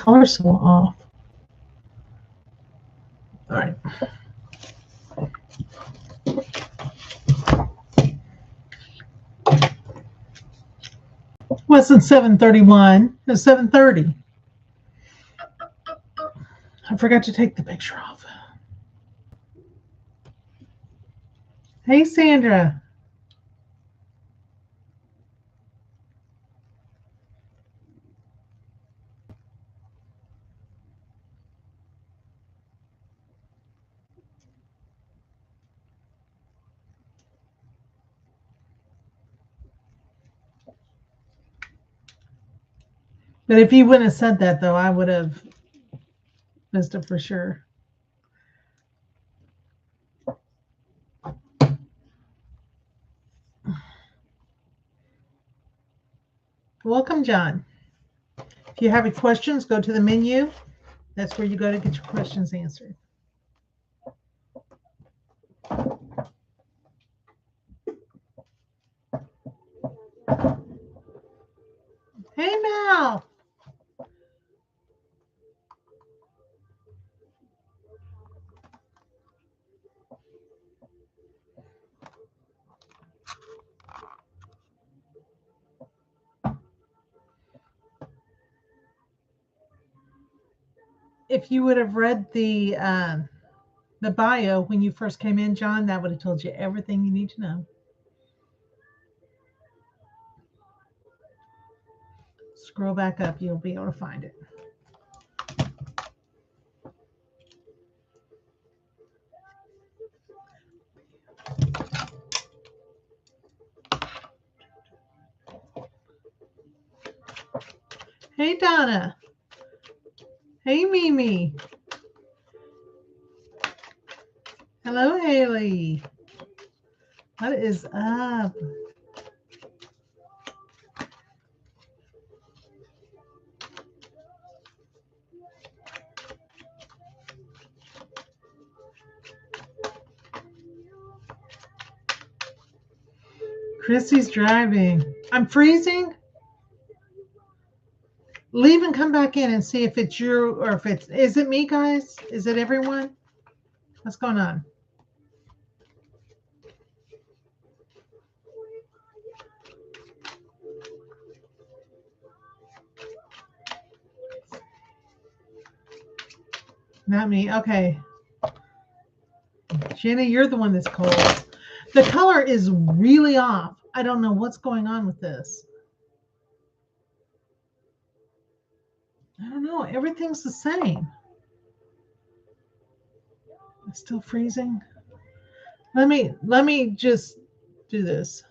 color's so off. All right. Wasn't 7:31. It was 7:30. I forgot to take the picture off. Hey, Sandra. But if you wouldn't have said that, though, I would have missed it for sure. Welcome, John. If you have any questions, go to the menu. That's where you go to get your questions answered. Hey, Mal. If you would have read the bio when you first came in, John, that would have told you everything you need to know. Scroll back up, you'll be able to find it. Hey, Donna. Hey, Mimi. Hello, Haley. What is up? Chrissy's driving. I'm freezing. Leave and come back in and see if it's you or if it's, is it me, guys? Is it everyone? What's going on? Not me. Okay. Jenna, you're the one that's cold. The color is really off. I don't know what's going on with this. I don't know. Everything's the same. It's still freezing. Let me just do this.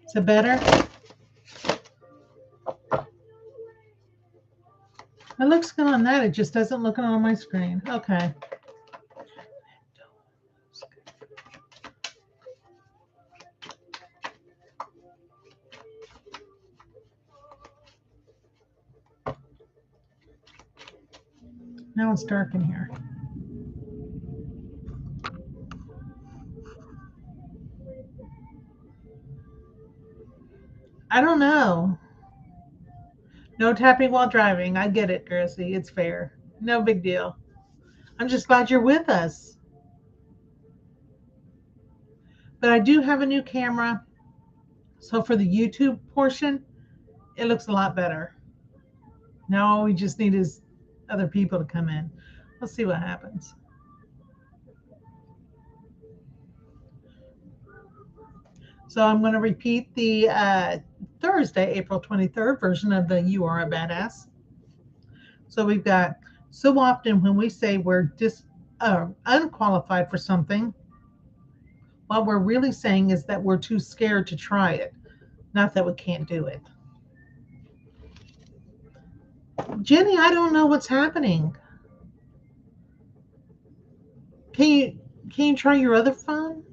Is it better? It looks good on that. It just doesn't look on my screen. Okay. Now it's dark in here. I don't know. No tapping while driving. I get it, Gracie. It's fair. No big deal. I'm just glad you're with us. But I do have a new camera. So for the YouTube portion, it looks a lot better. Now all we just need is other people to come in. Let's see what happens. So I'm going to repeat the Thursday, April 23rd version of the You Are a Badass. So we've got, so often when we say we're unqualified for something, What we're really saying is that we're too scared to try it, not that we can't do it. Jenny, I don't know what's happening. Can you try your other phone?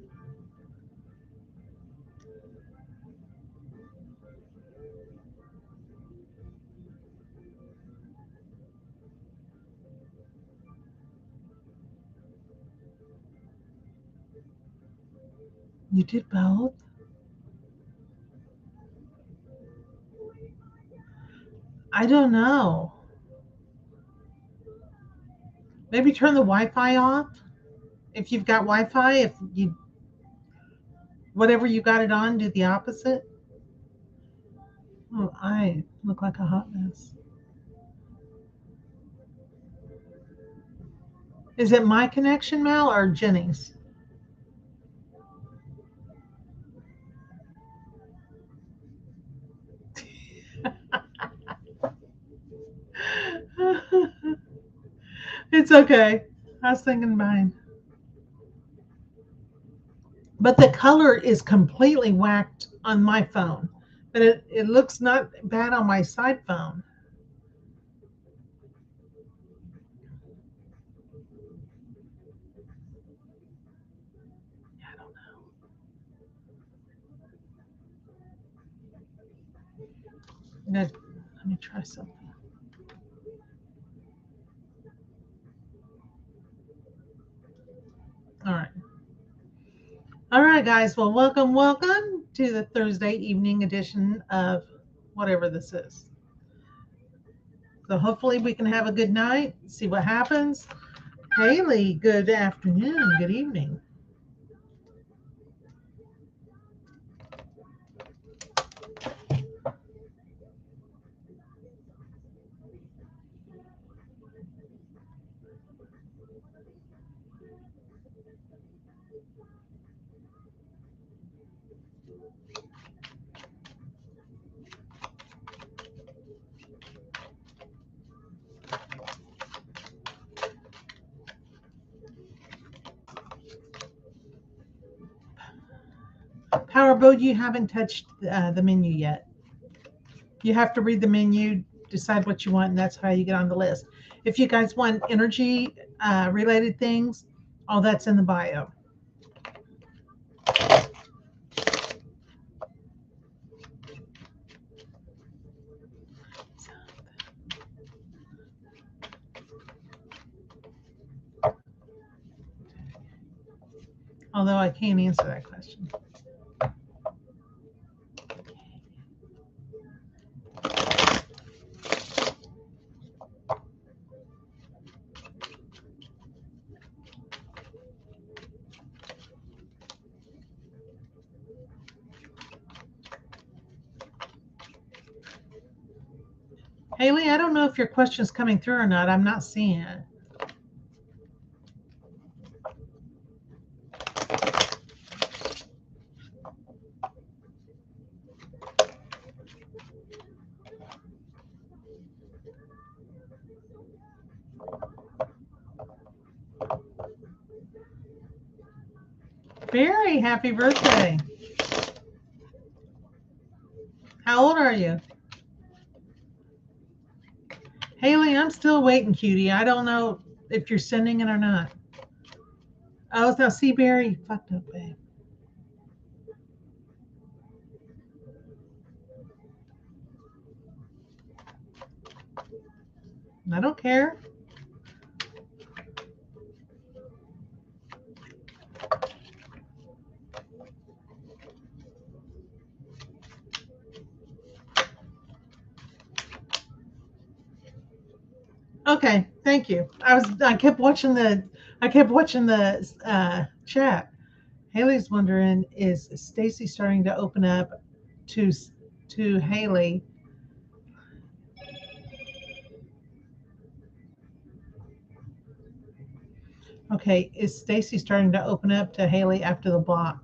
You did both? I don't know. Maybe turn the Wi-Fi off. If you've got Wi-Fi, if you whatever you got it on, do the opposite. Oh, I look like a hot mess. Is it my connection, Mal, or Jenny's? It's okay. I was thinking mine. But the color is completely whacked on my phone. But it looks not bad on my side phone. I don't know. Let me try something. All right. All right, guys. Well, welcome to the Thursday evening edition of whatever this is. So hopefully we can have a good night, see what happens. Haley, good afternoon, good evening. Powerboat, you haven't touched the menu yet. You have to read the menu, decide what you want, and that's how you get on the list. If you guys want energy related things, all that's in the bio. Although I can't answer that question. Haley, I don't know if your question is coming through or not. I'm not seeing it. Very happy birthday. How old are you? Haley, I'm still waiting, cutie. I don't know if you're sending it or not. Oh, now Seaberry, you fucked up, babe. I don't care. Okay, thank you. I kept watching the chat. Haley's wondering, is Stacy starting to open up to Haley? Okay, is Stacy starting to open up to Haley after the block?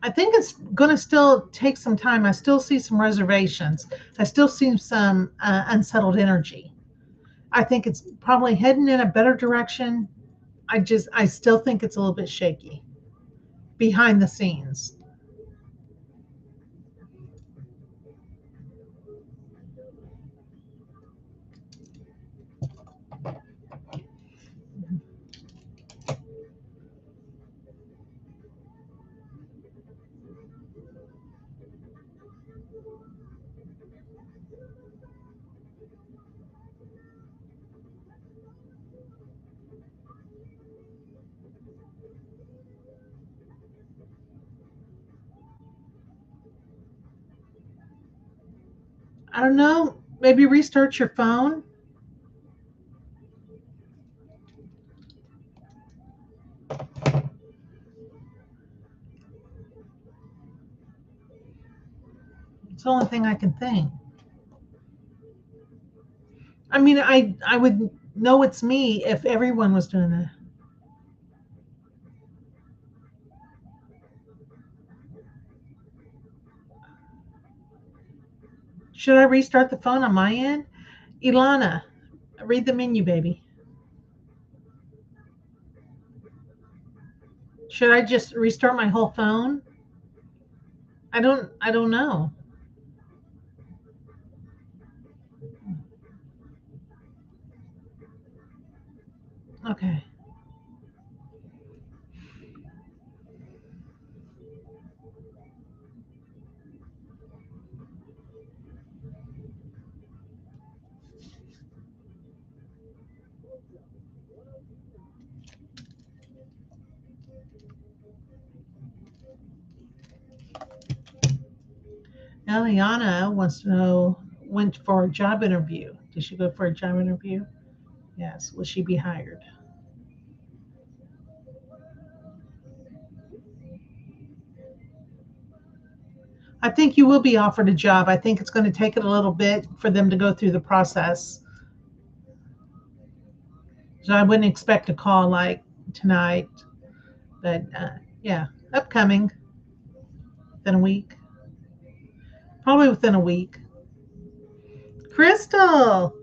I think it's going to still take some time. I still see some reservations. I still see some unsettled energy. I think it's probably heading in a better direction. I still think it's a little bit shaky behind the scenes. I don't know. Maybe restart your phone. It's the only thing I can think. I mean, I would know it's me if everyone was doing that. Should I restart the phone on my end? Ilana, read the menu, baby. Should I just restart my whole phone? I don't know. Okay. Eliana wants to know, went for a job interview. Did she go for a job interview? Yes. Will she be hired? I think you will be offered a job. I think it's going to take it a little bit for them to go through the process. So I wouldn't expect a call like tonight, but yeah, upcoming within a week. Probably within a week. Crystal,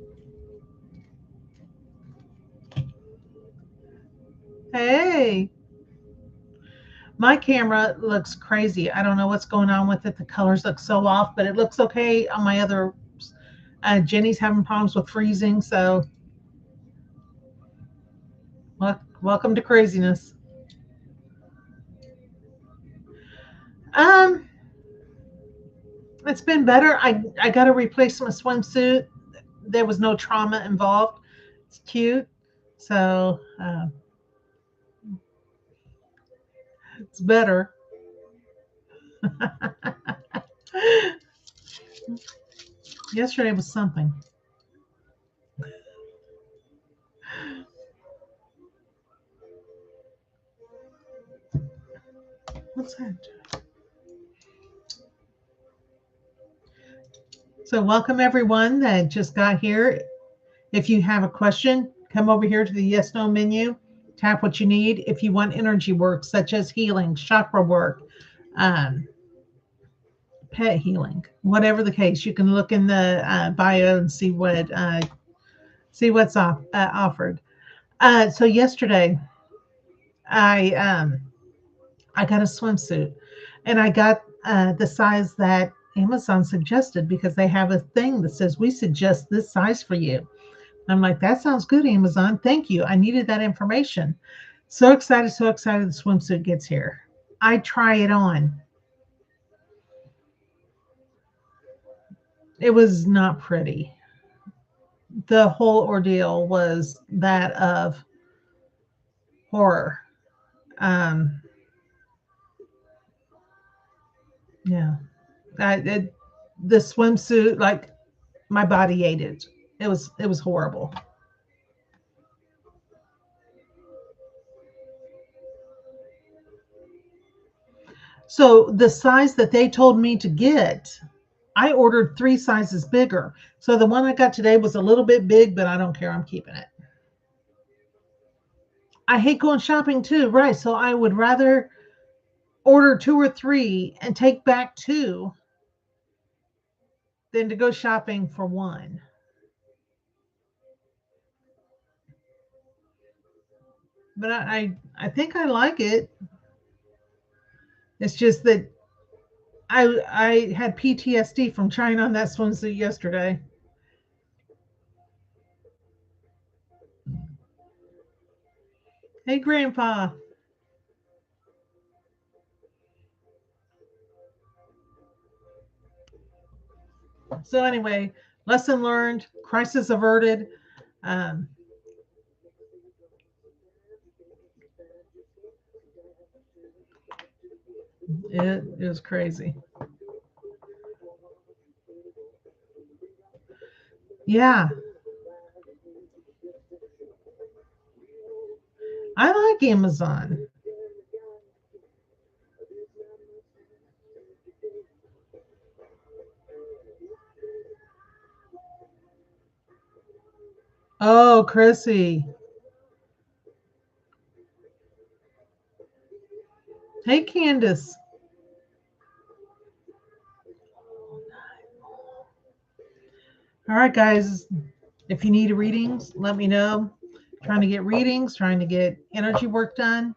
hey. My camera looks crazy. I don't know what's going on with it. The colors look so off, but it looks okay on my other. Jenny's having problems with freezing, so welcome to craziness. Um, it's been better. I got to replace my swimsuit. There was no trauma involved. It's cute, so it's better. Yesterday was something. What's that? So welcome everyone that just got here. If you have a question, come over here to the yes no menu, tap what you need. If you want energy work such as healing, chakra work, um, pet healing, whatever the case, you can look in the bio and see what's offered. So yesterday, I I got a swimsuit, and I got the size that Amazon suggested because they have a thing that says we suggest this size for you. I'm like, that sounds good, Amazon. Thank you. I needed that information. So excited, so excited the swimsuit gets here. I try it on. It was not pretty. The whole ordeal was that of horror. Um, yeah. The swimsuit, like my body ate it. It was horrible. So the size that they told me to get, I ordered 3 sizes bigger. So the one I got today was a little bit big, but I don't care. I'm keeping it. I hate going shopping too, right? So I would rather order 2 or 3 and take back 2 than to go shopping for 1. But I think I like it. It's just that I had PTSD from trying on that swimsuit yesterday. Hey, Grandpa. So anyway, lesson learned, crisis averted. It was crazy. Yeah. I like Amazon. Oh, Chrissy. Hey, Candace. All right, guys. If you need readings, let me know. Trying to get readings, trying to get energy work done.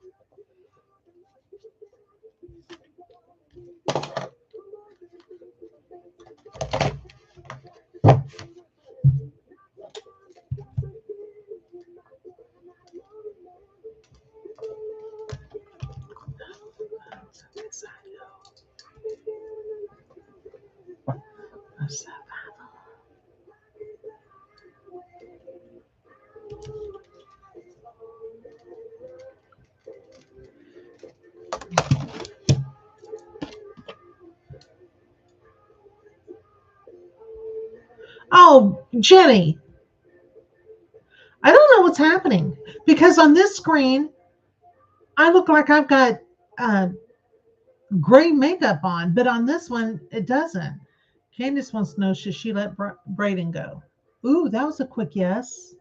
Oh, Jenny, I don't know what's happening because on this screen, I look like I've got gray makeup on, but on this one, it doesn't. Candace wants to know, should she let Braden go? Ooh, that was a quick yes.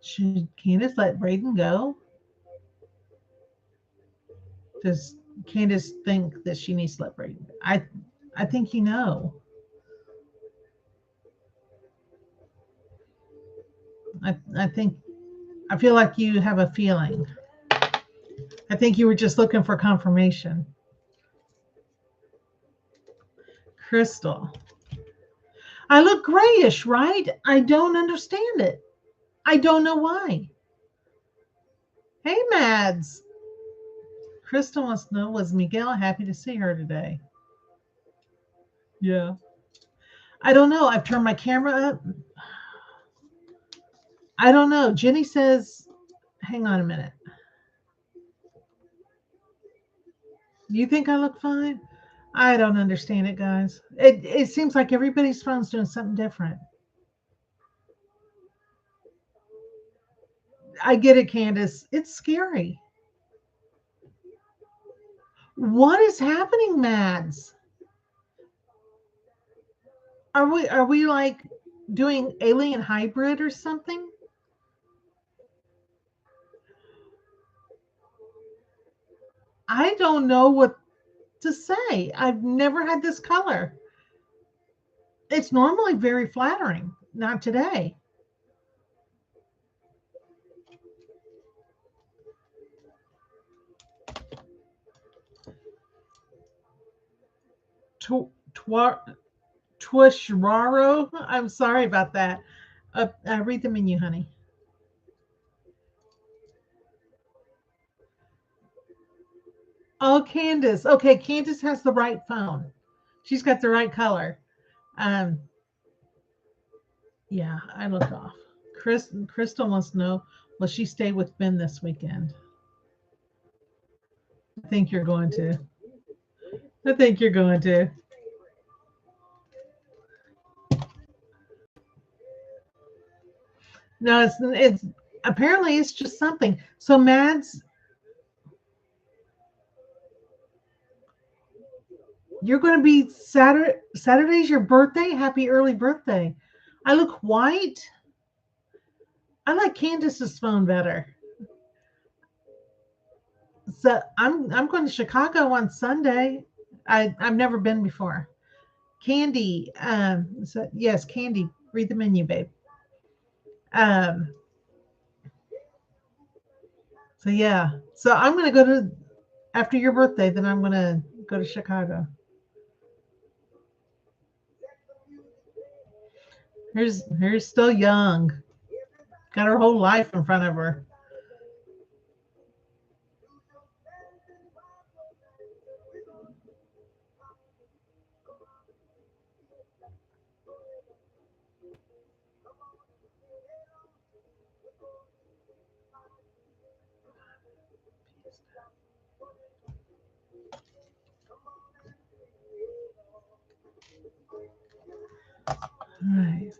Should Candace let Braden go? Does Candace think that she needs to let Braden go? I think you know. I feel like you have a feeling. I think you were just looking for confirmation. Crystal. I look grayish, right? I don't understand it. I don't know why. Hey, Mads. Crystal wants to know, was Miguel happy to see her today? Yeah. I don't know. I've turned my camera up. I don't know. Jenny says, hang on a minute. You think I look fine? I don't understand it, guys. It seems like everybody's phone's doing something different. I get it, Candace. It's scary. What is happening, Mads? Are we like doing alien hybrid or something? I don't know what to say. I've never had this color. It's normally very flattering. Not today. Twishraro. I'm sorry about that. Read the menu, honey. Oh, Candace. Okay, Candace has the right phone. She's got the right color. Yeah, I looked off. Crystal wants to know, will she stay with Ben this weekend? I think you're going to. I think you're going to. No, it's apparently it's just something. So Mads, you're going to be Saturday's your birthday. Happy early birthday. I look white. I like Candace's phone better. So I'm going to Chicago on Sunday. I've never been before. Candy. So yes, Candy. Read the menu, babe. Um. So yeah. So I'm going to go to after your birthday. Then I'm going to go to Chicago. Here's still young. Got her whole life in front of her. All right.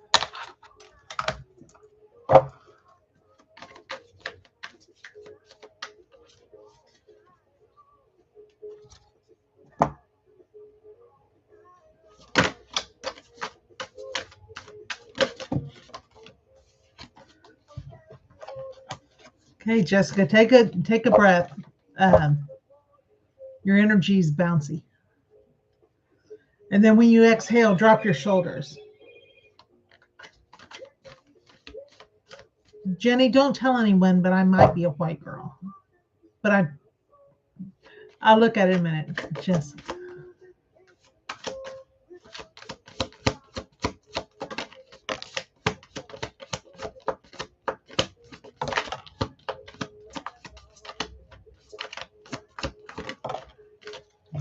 Okay, Jessica, take a breath. Um, your energy's bouncy. And then when you exhale, drop your shoulders. Jenny, don't tell anyone, but I might be a white girl. But I'll look at it in a minute. Jessica.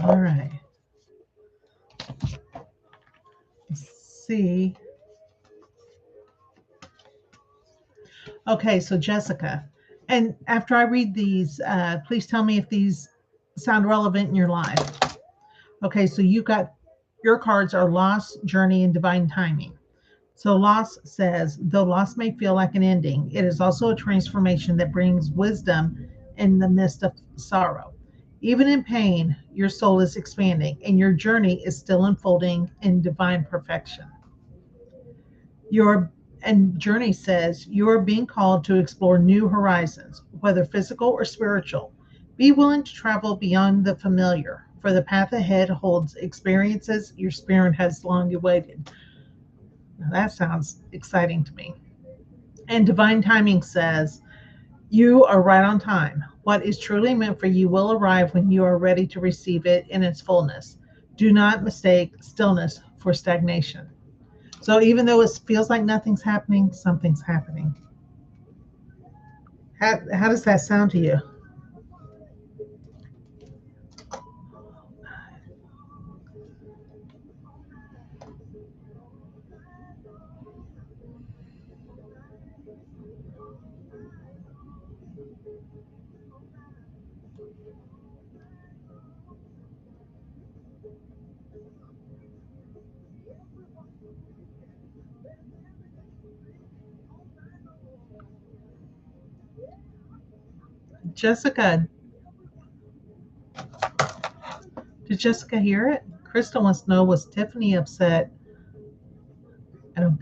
All right. Let's see. Okay, so Jessica, and after I read these, please tell me if these sound relevant in your life. Okay, so you got your cards are loss, journey, and divine timing. So loss says, though loss may feel like an ending, it is also a transformation that brings wisdom in the midst of sorrow. Even in pain, your soul is expanding and your journey is still unfolding in divine perfection. Your and journey says you are being called to explore new horizons, whether physical or spiritual. Be willing to travel beyond the familiar, for the path ahead holds experiences your spirit has long awaited. Now that sounds exciting to me. And divine timing says you are right on time. What is truly meant for you will arrive when you are ready to receive it in its fullness. Do not mistake stillness for stagnation. So even though it feels like nothing's happening, something's happening. How does that sound to you? Jessica, did Jessica hear it? Crystal wants to know, was Tiffany upset? I don't,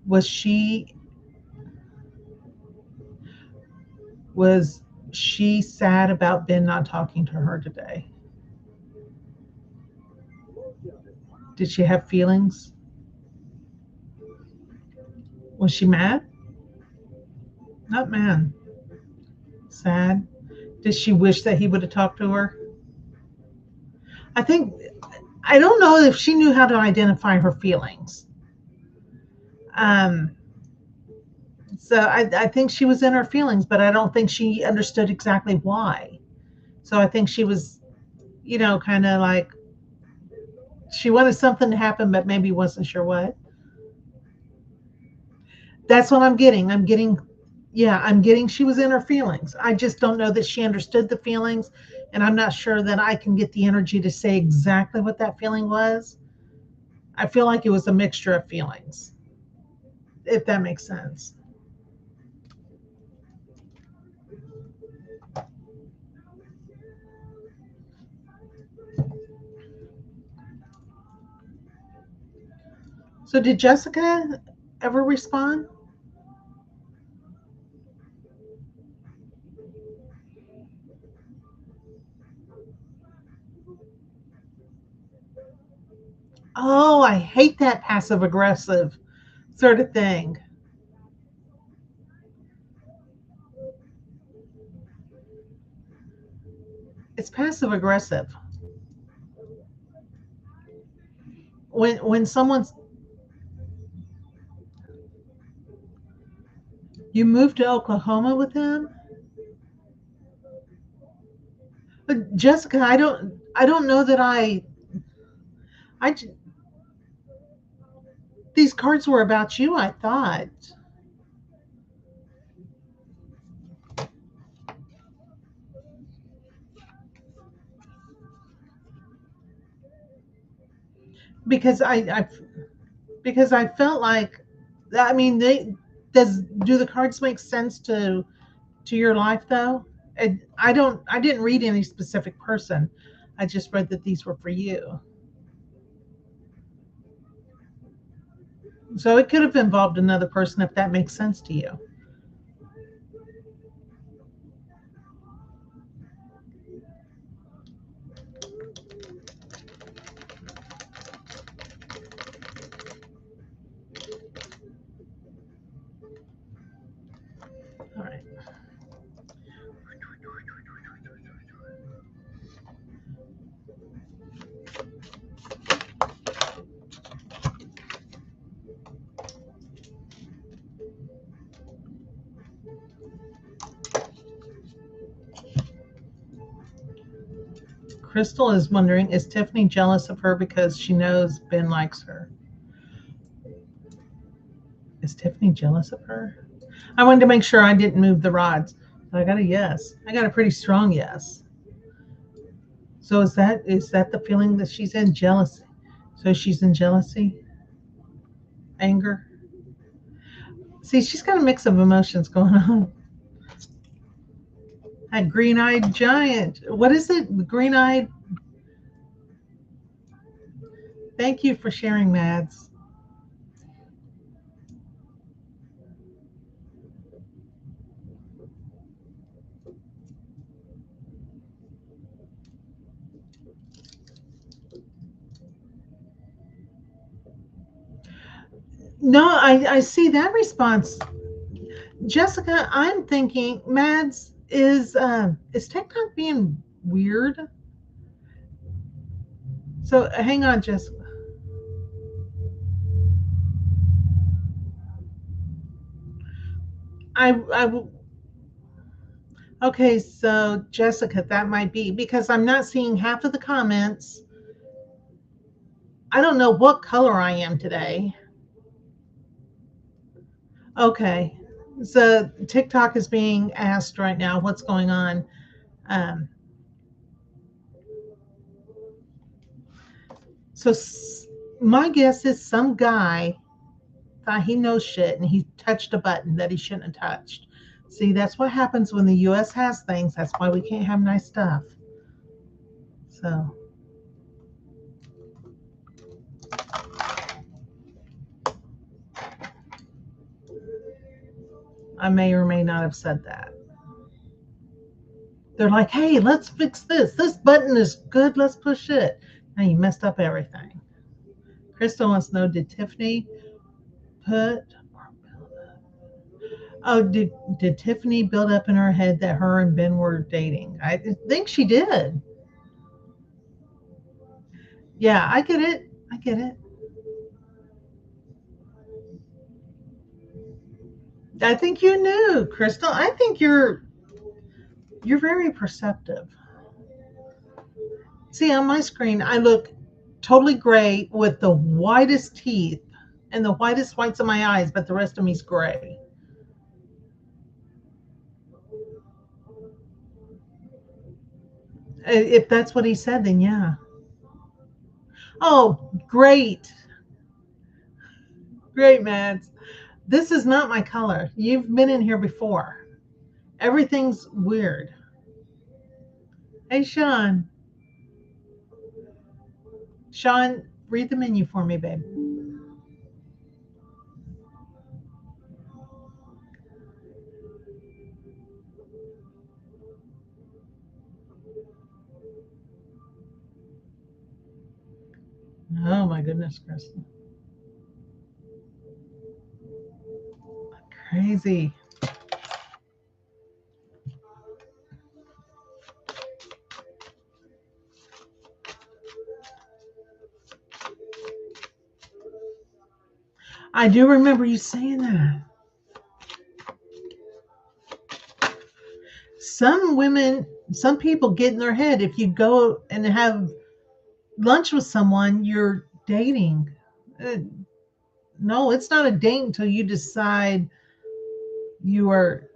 was she was she sad about Ben not talking to her today? Did she have feelings? Was she mad? Not mad. Sad. Did she wish that he would have talked to her? I think I don't know if she knew how to identify her feelings. Um, so I think she was in her feelings, but I don't think she understood exactly why. So I think she was, kind of like she wanted something to happen, but maybe wasn't sure what. That's what I'm getting. I'm getting she was in her feelings. I just don't know that she understood the feelings, and I'm not sure that I can get the energy to say exactly what that feeling was. I feel like it was a mixture of feelings, if that makes sense. So did Jessica ever respond? Oh, I hate that passive aggressive sort of thing. It's passive aggressive. When someone's you moved to Oklahoma with him, but Jessica, I don't know that I these cards were about you. I thought because I felt like I mean they does do the cards make sense to your life though? I didn't read any specific person. I just read that these were for you. So it could have involved another person if that makes sense to you. All right. Crystal is wondering, is Tiffany jealous of her because she knows Ben likes her? Is Tiffany jealous of her? I wanted to make sure I didn't move the rods. I got a yes. I got a pretty strong yes. So is that the feeling that she's in? Jealousy. So she's in jealousy, anger. See, she's got a mix of emotions going on. That green-eyed giant. What is it? Green-eyed. Thank you for sharing, Mads. No, I see that response. Jessica, I'm thinking, Mads, is TikTok being weird? So hang on, Jessica. I okay, so Jessica, that might be because I'm not seeing half of the comments. I don't know what color I am today. Okay, so TikTok is being asked right now what's going on. Um, so my guess is some guy thought he knows shit and he touched a button that he shouldn't have touched. See, that's what happens when the US has things. That's why we can't have nice stuff. So I may or may not have said that. They're like, hey, let's fix this. This button is good. Let's push it. And you messed up everything. Crystal wants to know, did Tiffany put oh did Tiffany build up in her head that her and Ben were dating? I think she did. Yeah, I get it. I get it. I think you knew, Crystal. I think you're very perceptive. See, on my screen, I look totally gray with the whitest teeth and the whitest whites of my eyes, but the rest of me's gray. If that's what he said, then yeah. Oh, great. Great, Mads. This is not my color. You've been in here before. Everything's weird. Hey, Sean. Sean, read the menu for me, babe. Oh my goodness, Kristen. Crazy. I do remember you saying that. Some women, some people get in their head if you go and have lunch with someone, you're dating. Uh, no, it's not a date until you decide you are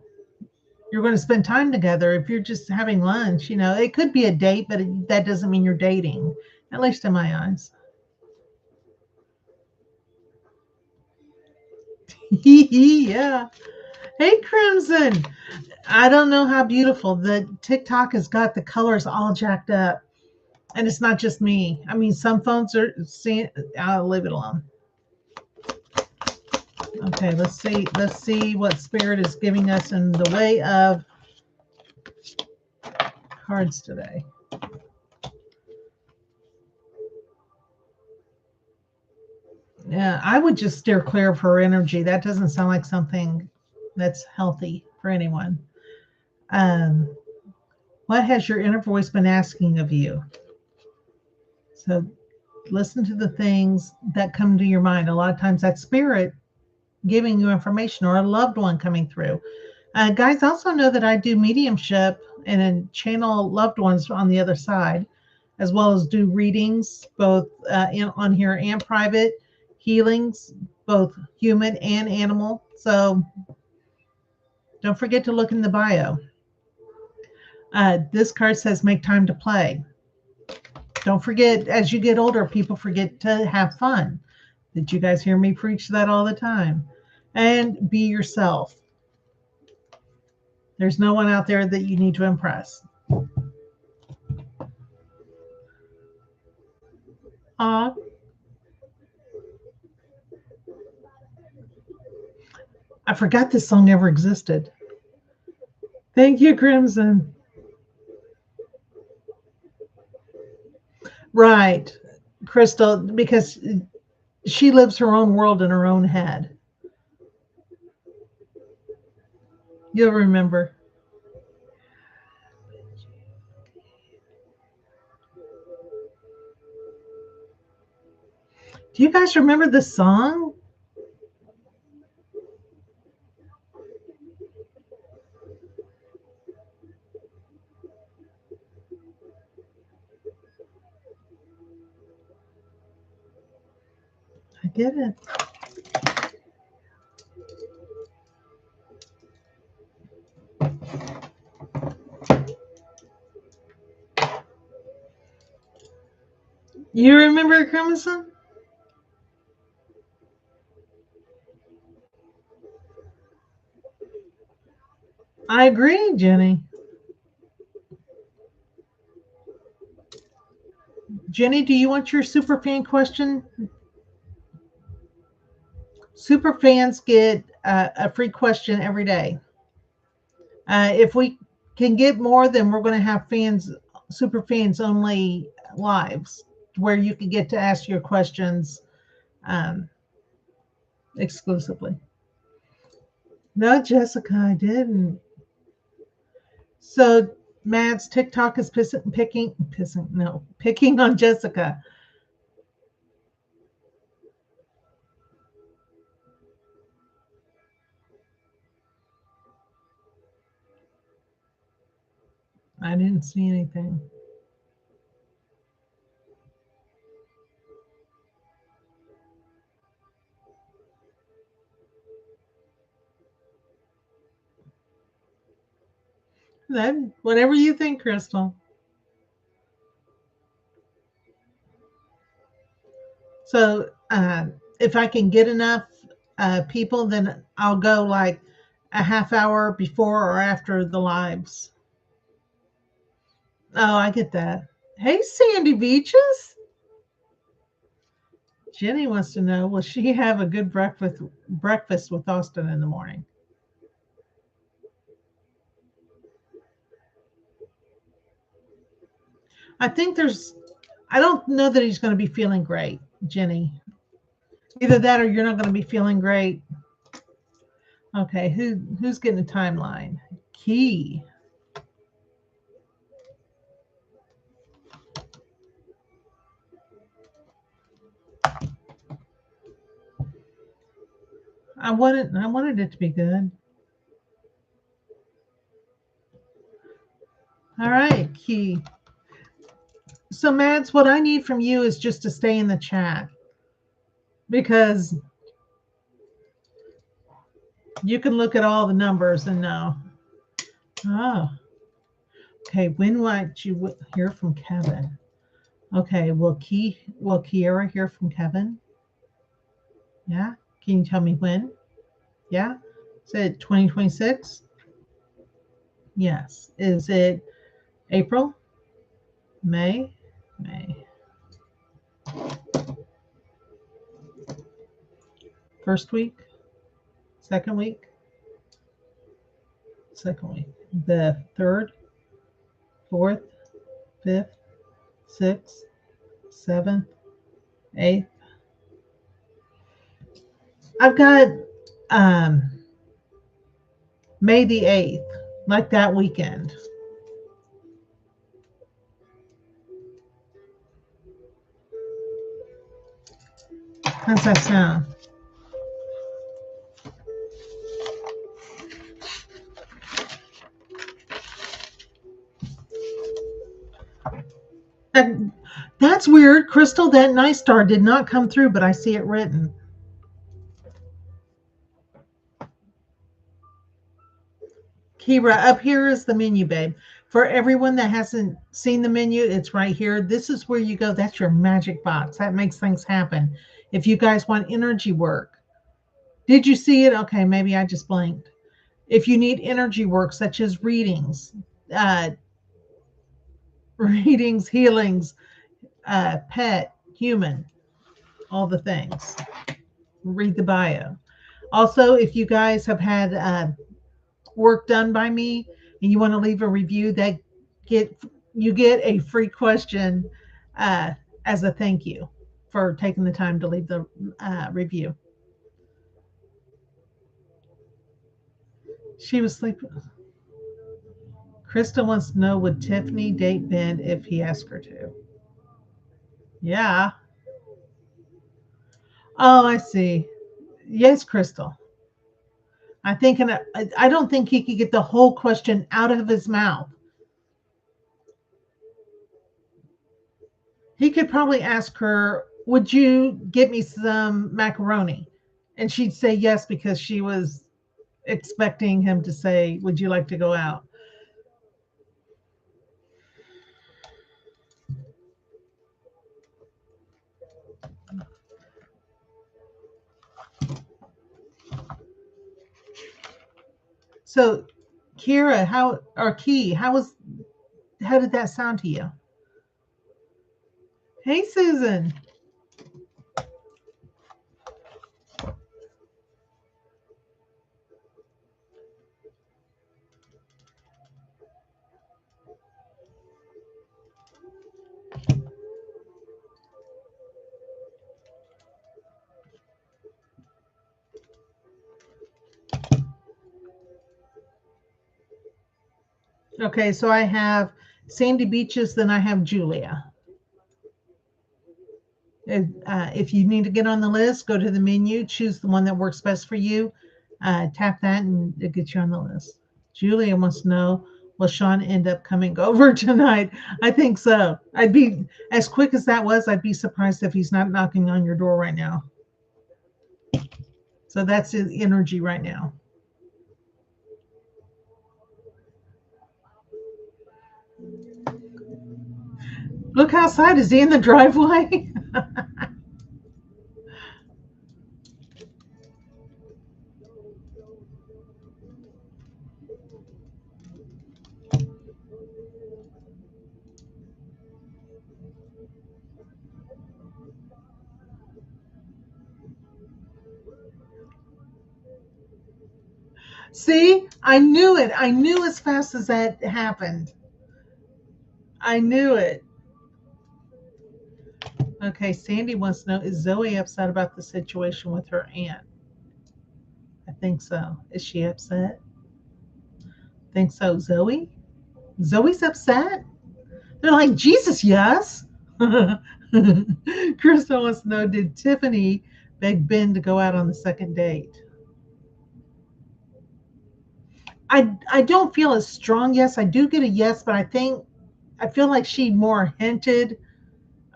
you're going to spend time together. If you're just having lunch, it could be a date, but that doesn't mean you're dating, at least in my eyes. Yeah. Hey, Crimson. I don't know how beautiful the TikTok has got the colors all jacked up. And it's not just me. I mean, some phones are seeing, I'll leave it alone. Okay, let's see. Let's see what Spirit is giving us in the way of cards today. Yeah, I would just steer clear of her energy. That doesn't sound like something that's healthy for anyone. Um, what has your inner voice been asking of you? So listen to the things that come to your mind. A lot of times that's spirit giving you information or a loved one coming through. Guys, also know that I do mediumship and then channel loved ones on the other side, as well as do readings, both on here and private healings, both human and animal. So don't forget to look in the bio. This card says make time to play. Don't forget, as you get older, people forget to have fun. Did you guys hear me preach that all the time? And be yourself. There's no one out there that you need to impress. Uh, I forgot this song ever existed. Thank you, Crimson. Right, Crystal, because she lives her own world in her own head. You'll remember. Do you guys remember this song? I get it. You remember Crimson? I agree, Jenny. Jenny, do you want your super fan question? Super fans get a free question every day. If we can get more, then we're going to have super fans only lives where you can get to ask your questions um, exclusively. No, Jessica, I didn't. So Matt's TikTok is picking on Jessica. I didn't see anything. Then whatever you think, Crystal. So if I can get enough people, then I'll go like a half hour before or after the lives. Oh, I get that. Hey, Sandy Beaches. Jenny wants to know, will she have a good breakfast with Austin in the morning? I think I don't know that he's going to be feeling great. Jenny. Either that or you're not going to be feeling great. Okay, who's getting a timeline? Key. I wanted it to be good. All right, Key. So Mads, what I need from you is just to stay in the chat, because you can look at all the numbers and know. Oh, okay. When might you hear from Kevin? Okay, will Kiera hear from Kevin? Yeah. Can you tell me when? Yeah. Is it 2026? Yes. Is it April? May? May. First week? Second week? Second week. The third? Fourth? Fifth? Sixth? Seventh? Eighth? I've got May the 8th, like that weekend. How's that sound? That's weird. Crystal, that nice star did not come through, but I see it written. Kira, up here is the menu, babe. For everyone that hasn't seen the menu, it's right here. This is where you go. That's your magic box. That makes things happen. If you guys want energy work. Did you see it? Okay, maybe I just blinked. If you need energy work, such as readings, healings, pet, human, all the things. Read the bio. Also, if you guys have had work done by me and you want to leave a review, that you get a free question as a thank you for taking the time to leave the review. She was sleeping. Krista wants to know, would Tiffany date Ben if he asked her to? Yeah. Oh, I see. Yes, Crystal. I think, and I don't think he could get the whole question out of his mouth. He could probably ask her, would you get me some macaroni? And she'd say yes, because she was expecting him to say, would you like to go out? So, Kira, how did that sound to you? Hey, Susan. Okay, so I have Sandy Beaches, then I have Julia. If you need to get on the list, go to the menu, choose the one that works best for you, tap that, and it gets you on the list. Julia wants to know, will Sean end up coming over tonight? I think so. I'd be, as quick as that was, I'd be surprised if he's not knocking on your door right now. So that's his energy right now. Look outside. Is he in the driveway? See, I knew it. I knew as fast as that happened. I knew it. Okay, Sandy wants to know, is Zoe upset about the situation with her aunt? I think so. Is she upset? Think so, Zoe? Zoe's upset? They're like, Jesus, yes. Krista wants to know, did Tiffany beg Ben to go out on the second date? I don't feel as strong yes. I do get a yes, but I feel like she more hinted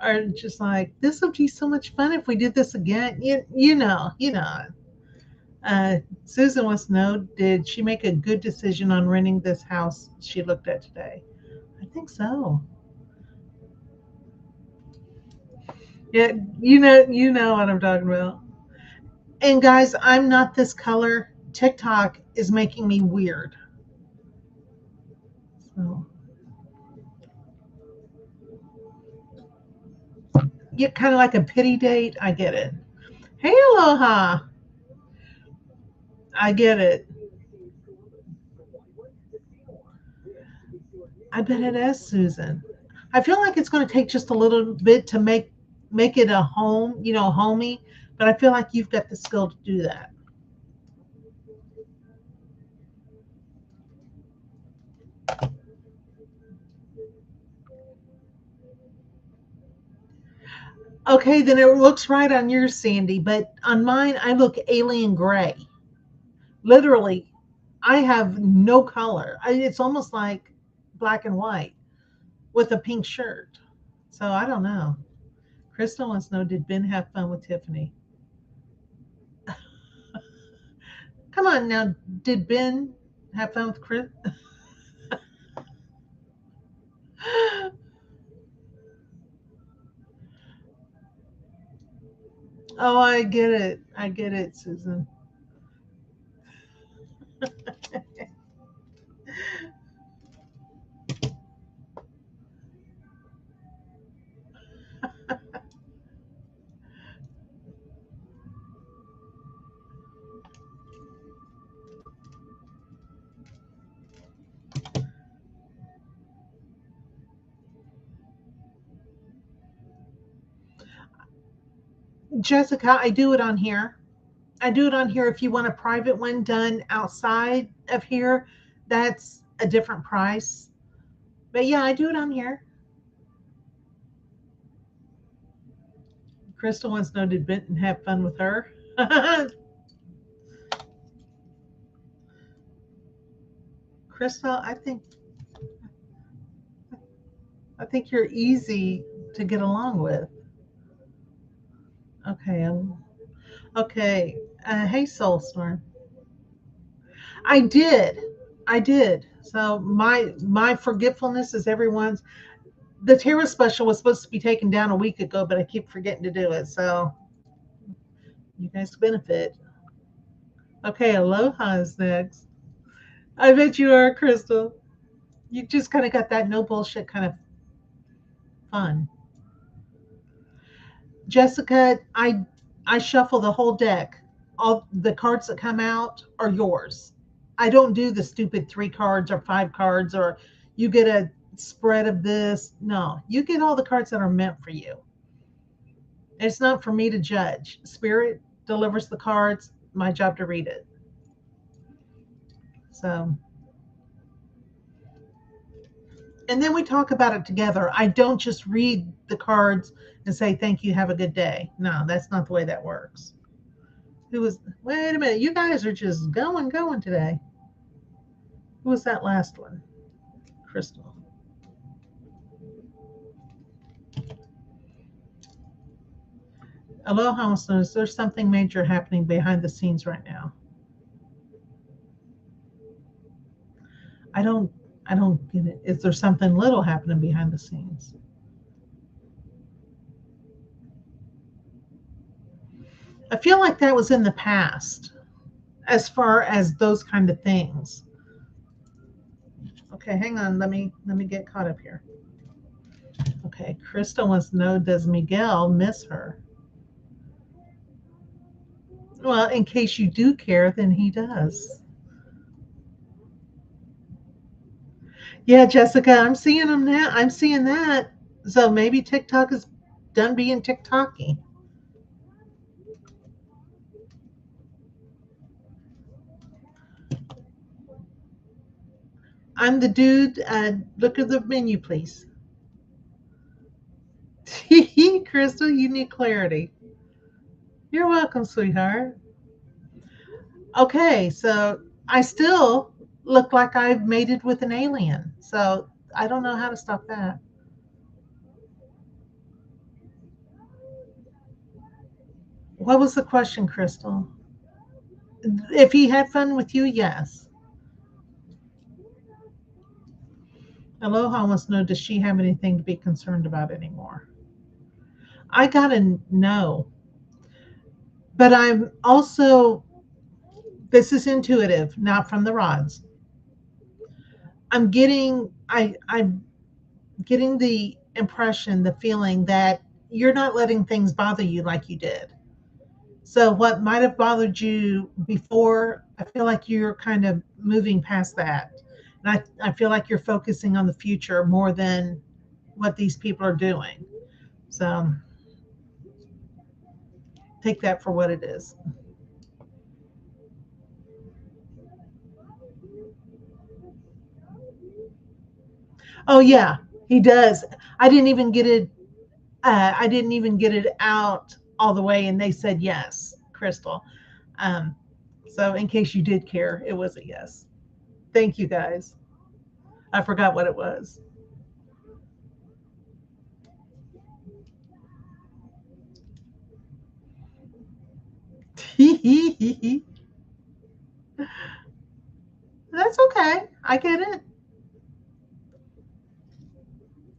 or just like, this would be so much fun if we did this again. You know. Susan wants to know, did she make a good decision on renting this house she looked at today? I think so. Yeah, you know what I'm talking about. And guys, I'm not this color. TikTok is making me weird. So get kind of like a pity date. I get it. Hey, Aloha. I get it. I bet it is, Susan. I feel like it's going to take just a little bit to make it a home, homey. But I feel like you've got the skill to do that. Okay, then it looks right on yours, Sandy. But on mine, I look alien gray. Literally, I have no color. It's almost like black and white with a pink shirt. So I don't know. Crystal wants to know, did Ben have fun with Tiffany? Come on now, did Ben have fun with Chris? Oh, I get it. I get it, Susan. Jessica, I do it on here. I do it on here. If you want a private one done outside of here, that's a different price. But yeah, I do it on here. Crystal wants to know, did Benton have fun with her? Crystal, I think you're easy to get along with. Okay. Okay. Hey, Soulstorm. I did. I did. So my forgetfulness is everyone's. The tarot special was supposed to be taken down a week ago, but I keep forgetting to do it. So you guys benefit. Okay, Aloha is next. I bet you are, Crystal. You just kind of got that no bullshit kind of fun. Jessica, I shuffle the whole deck. All the cards that come out are yours. I don't do the stupid 3 cards or 5 cards or you get a spread of this. No, you get all the cards that are meant for you. It's not for me to judge. Spirit delivers the cards, my job to read it. So, and then we talk about it together. I don't just read the cards and say, thank you, have a good day. No, that's not the way that works. Wait a minute, you guys are just going today. Who was that last one? Crystal. Aloha, is there something major happening behind the scenes right now? I don't I don't get it. Is there something little happening behind the scenes? I feel like that was in the past as far as those kind of things. Okay, hang on. Let me get caught up here. Okay, Crystal wants to know, does Miguel miss her? Well, in case you do care, then he does. Yeah, Jessica, I'm seeing him now. I'm seeing that. So maybe TikTok is done being TikTok-y. I'm the dude. Look at the menu, please. Crystal, you need clarity. You're welcome, sweetheart. Okay, so I still look like I've mated with an alien. So I don't know how to stop that. What was the question, Crystal? If he had fun with you, yes. Aloha wants to know, does she have anything to be concerned about anymore? I gotta know. But I'm also, this is intuitive, not from the rods. I'm getting the impression, the feeling that you're not letting things bother you like you did. So what might have bothered you before, I feel like you're kind of moving past that. And I feel like you're focusing on the future more than what these people are doing. So take that for what it is. Oh yeah, he does. I didn't even get it. I didn't even get it out all the way, and they said yes, Crystal. Um, so in case you did care, it was a yes. Thank you guys. I forgot what it was. That's okay. I get it.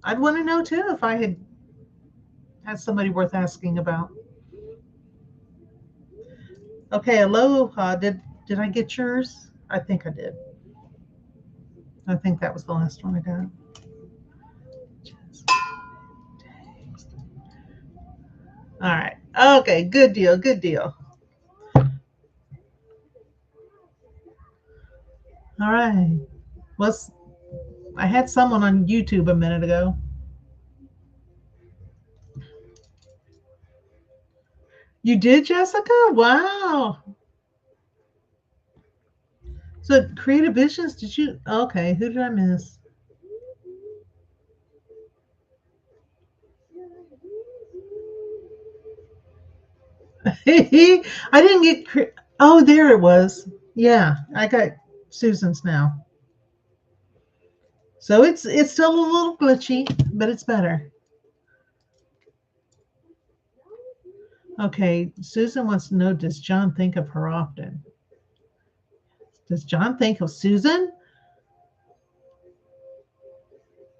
I'd want to know too if I had somebody worth asking about. Okay, aloha. Did I get yours? I think I did. I think that was the last one I got. All right. Okay, good deal. Good deal. All right. What's I had someone on YouTube a minute ago. You did, Jessica? Wow. So creative visions, did you okay, who did I miss? I didn't get oh, there it was. Yeah, I got Susan's now. So it's still a little glitchy, but it's better. Okay, Susan wants to know, does John think of her often? Does John think of Susan?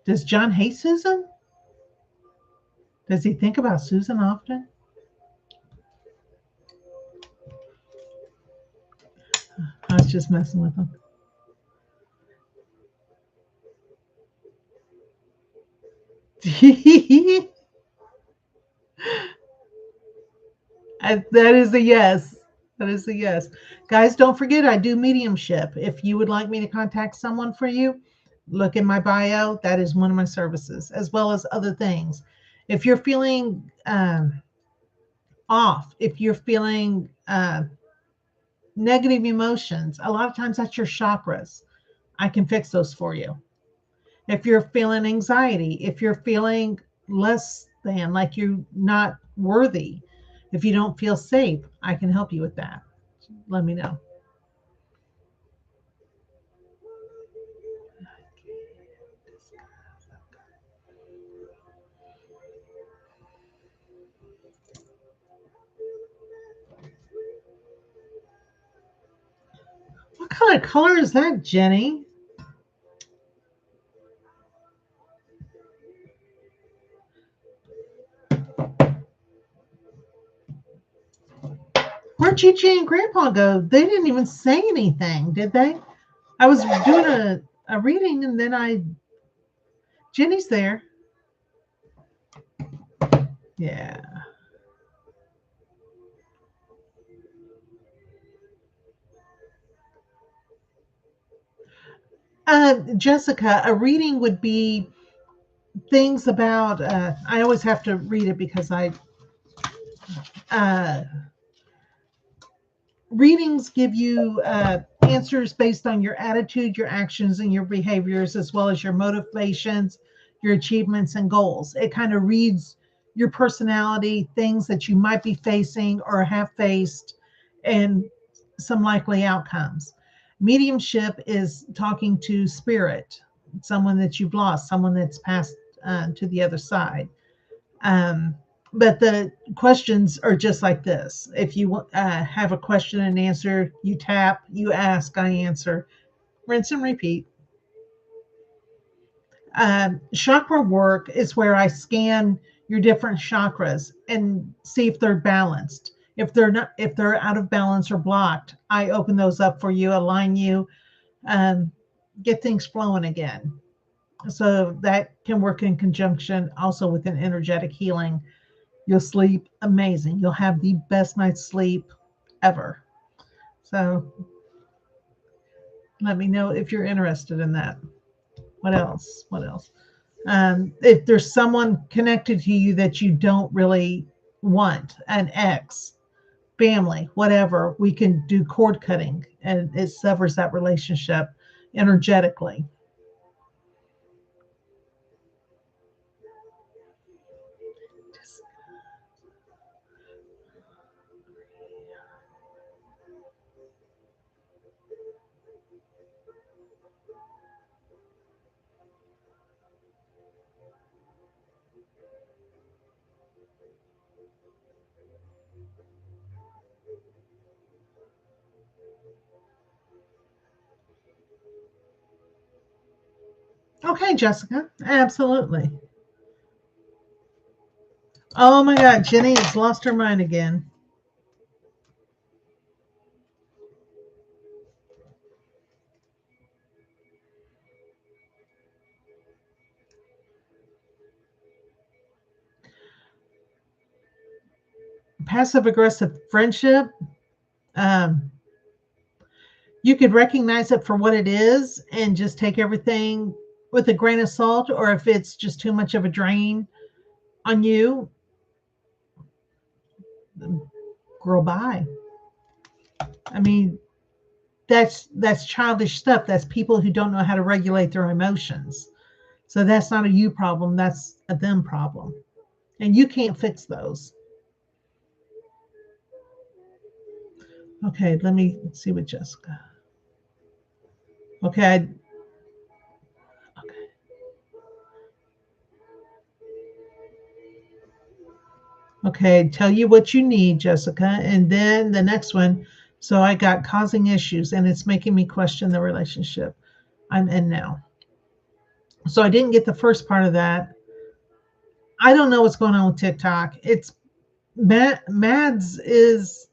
Does John hate Susan? Does he think about Susan often? I was just messing with him. That is a yes. That is a yes. Guys, don't forget I do mediumship. If you would like me to contact someone for you, look in my bio. That is one of my services, as well as other things. If you're feeling off, if you're feeling negative emotions, a lot of times that's your chakras. I can fix those for you. If you're feeling anxiety, if you're feeling less than, like you're not worthy, if you don't feel safe, I can help you with that. Let me know. What kind of color is that, Jenny? Where'd Chi and Grandpa go? They didn't even say anything, did they? I was doing a reading and then Jenny's there. Yeah. Jessica, a reading would be things about, I always have to read it because readings give you answers based on your attitude, your actions, and your behaviors, as well as your motivations, your achievements, and goals. It kind of reads your personality, things that you might be facing or have faced, and some likely outcomes. Mediumship is talking to spirit, someone that you've lost, someone that's passed to the other side. Um, but the questions are just like this. If you have a question and answer, you tap, you ask, I answer, rinse and repeat. Chakra work is where I scan your different chakras and see if they're balanced. If they're not, if they're out of balance or blocked, I open those up for you, align you, get things flowing again. So that can work in conjunction also with an energetic healing. You'll sleep amazing. You'll have the best night's sleep ever. So let me know if you're interested in that. What else? What else? If there's someone connected to you that you don't really want, an ex, family, whatever, we can do cord cutting and it severs that relationship energetically. Okay, Jessica, absolutely. Oh my God, Jenny has lost her mind again. Passive aggressive friendship. Um, you could recognize it for what it is and just take everything with a grain of salt, or if it's just too much of a drain on you, girl, bye. I mean, that's childish stuff. That's people who don't know how to regulate their emotions. So that's not a you problem, that's a them problem. And you can't fix those. Okay, let me see with Jessica. Okay, okay. Okay, tell you what you need, Jessica. And then the next one. So I got causing issues and it's making me question the relationship I'm in now. So I didn't get the first part of that. I don't know what's going on with TikTok. It's Mads is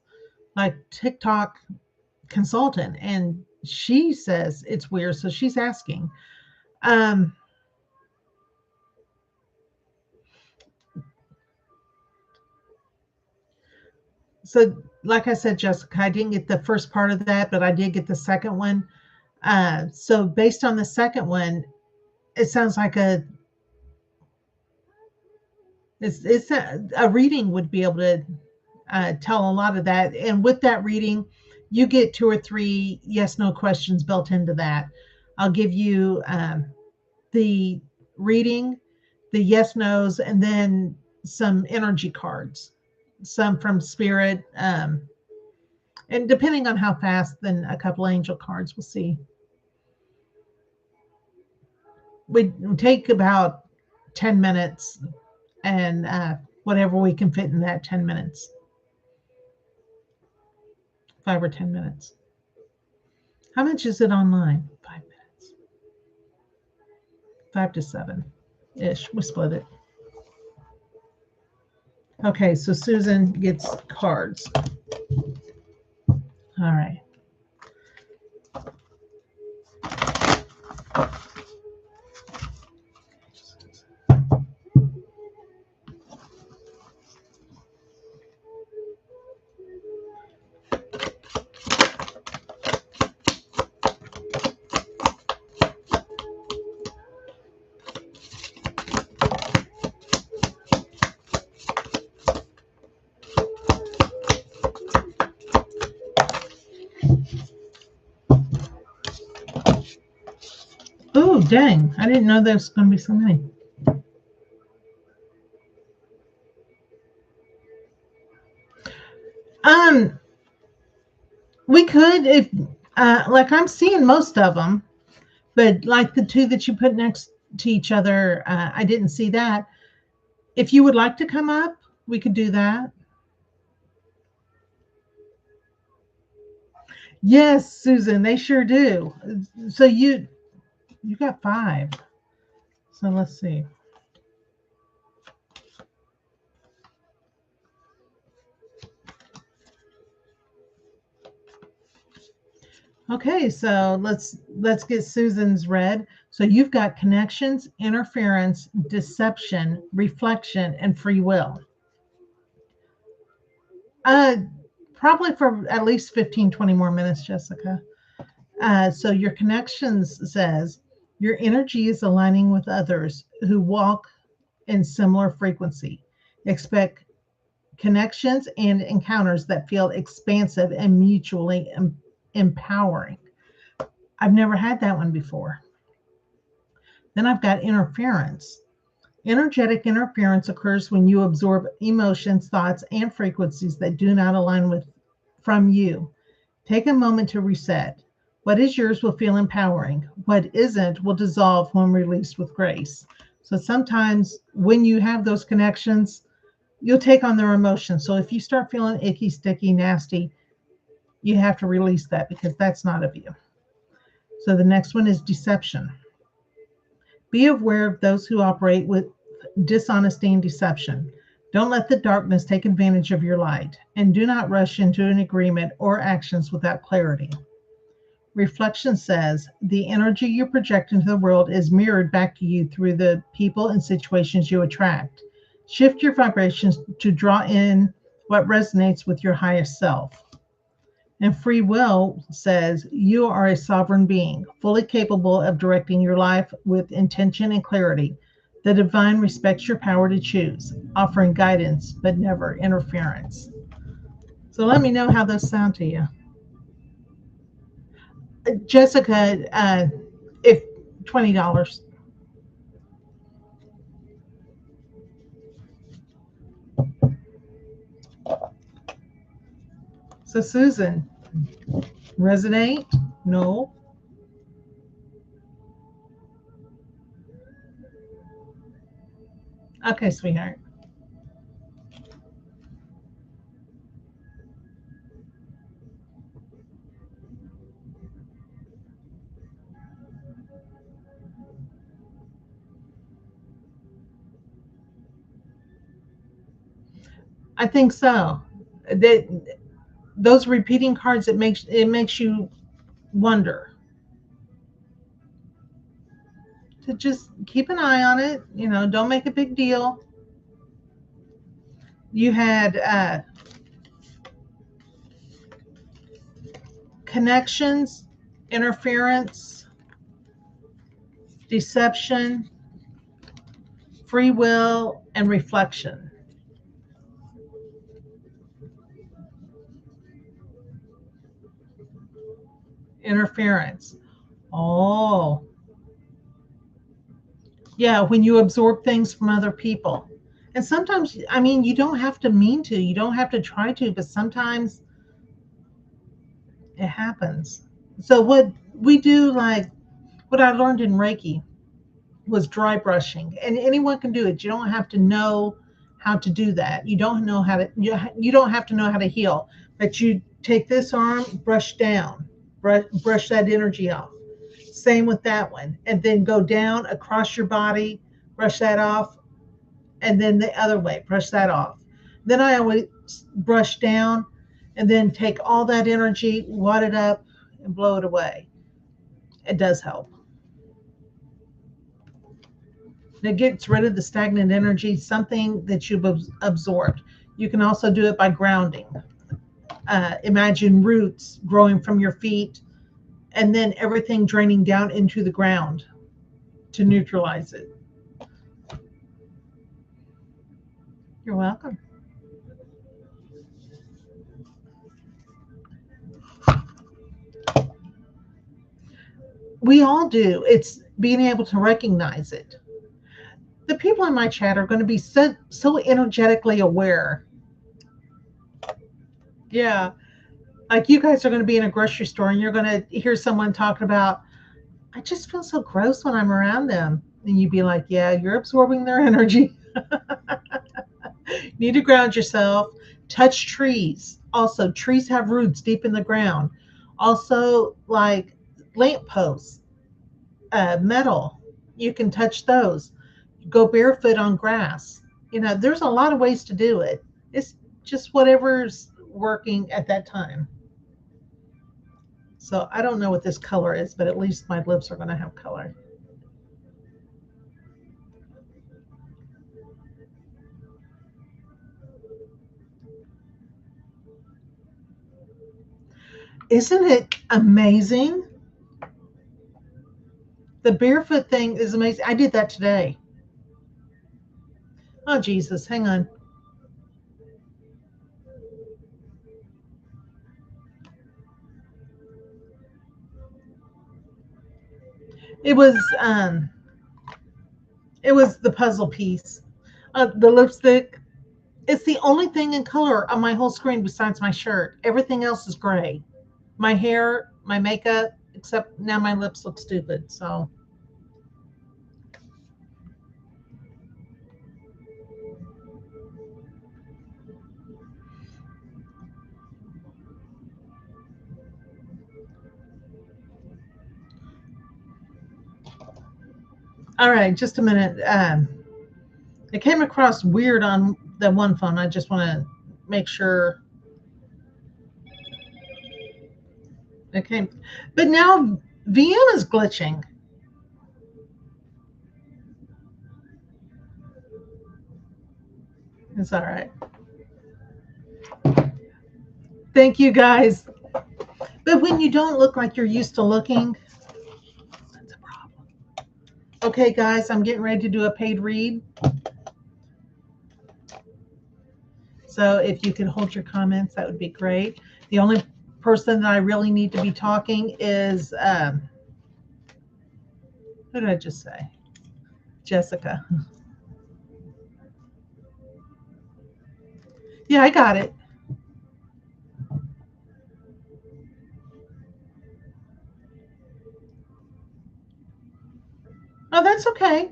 like TikTok consultant and she says it's weird. So she's asking. Um, so like I said, Jessica, I didn't get the first part of that, but I did get the second one. So based on the second one, it sounds like it's a reading would be able to tell a lot of that. And with that reading, you get 2 or 3 yes no questions built into that. I'll give you the reading, the yes nos, and then some energy cards, some from spirit, and depending on how fast, then a couple angel cards. We'll see. We take about 10 minutes and whatever we can fit in that 10 minutes, 5 or 10 minutes. How much is it online? 5 minutes, 5 to 7 ish. We split it. Okay, so Susan gets cards. All right. dang. I didn't know there was going to be so many. We could, if like I'm seeing most of them, but like the two that you put next to each other, I didn't see that. If you would like to come up, we could do that. Yes, Susan, they sure do. So you got 5. So let's see. Okay, so let's get Susan's read. So you've got connections, interference, deception, reflection, and free will. Probably for at least 15, 20 more minutes, Jessica. So your connections says your energy is aligning with others who walk in similar frequency. Expect connections and encounters that feel expansive and mutually empowering. I've never had that one before. Then I've got interference. Energetic interference occurs when you absorb emotions, thoughts, and frequencies that do not align with from you. Take a moment to reset. What is yours will feel empowering. What isn't will dissolve when released with grace. So sometimes when you have those connections, you'll take on their emotions. So if you start feeling icky, sticky, nasty, you have to release that because that's not of you. So the next one is deception. Be aware of those who operate with dishonesty and deception. Don't let the darkness take advantage of your light, and do not rush into an agreement or actions without clarity. Reflection says the energy you project into the world is mirrored back to you through the people and situations you attract. Shift your vibrations to draw in what resonates with your highest self. And free will says you are a sovereign being, fully capable of directing your life with intention and clarity. The divine respects your power to choose, offering guidance but never interference. So let me know how those sound to you. Jessica, if $20. So Susan, resonate? No. Okay, sweetheart. I think so. That those repeating cards, it makes you wonder. To just keep an eye on it, don't make a big deal. You had connections, interference, deception, free will, and reflection. Interference. Oh, yeah, when you absorb things from other people. And sometimes, I mean, you don't have to mean to, you don't have to try to, but sometimes it happens. So what we do, like what I learned in Reiki, was dry brushing, and anyone can do it. You don't have to know how to do that. You don't know how to. You don't have to know how to heal, but you take this arm, brush down, brush that energy off. Same with that one, and then go down across your body, brush that off, and then the other way, brush that off. Then I always brush down, and then take all that energy, wad it up, and blow it away. It does help. It gets rid of the stagnant energy, something that you've absorbed. You can also do it by grounding. Imagine roots growing from your feet and then everything draining down into the ground to neutralize it. You're welcome. We all do. being able to recognize it. The people in my chat are going to be so energetically aware. Yeah. Like you guys are going to be in a grocery store and you're going to hear someone talking about, I just feel so gross when I'm around them. And you'd be like, yeah, you're absorbing their energy. You need to ground yourself. Touch trees. Also, trees have roots deep in the ground. Also, like lamp posts, metal, you can touch those. Go barefoot on grass. You know, there's a lot of ways to do it. It's just whatever's working at that time. So I don't know what this color is, but at least my lips are going to have color. Isn't it amazing? The barefoot thing is amazing. I did that today. Oh, Jesus, hang on. It was the puzzle piece. The lipstick. It's the only thing in color on my whole screen besides my shirt. Everything else is gray. My hair, my makeup, except now my lips look stupid. So all right, just a minute. It came across weird on the one phone. I just want to make sure it came. But now VM is glitching. It's all right. Thank you guys. But when you don't look like you're used to looking, that's a problem. Okay, guys, I'm getting ready to do a paid read. So if you could hold your comments, that would be great. The only person that I really need to be talking is, who did I just say? Jessica. Yeah, I got it. Oh, that's okay.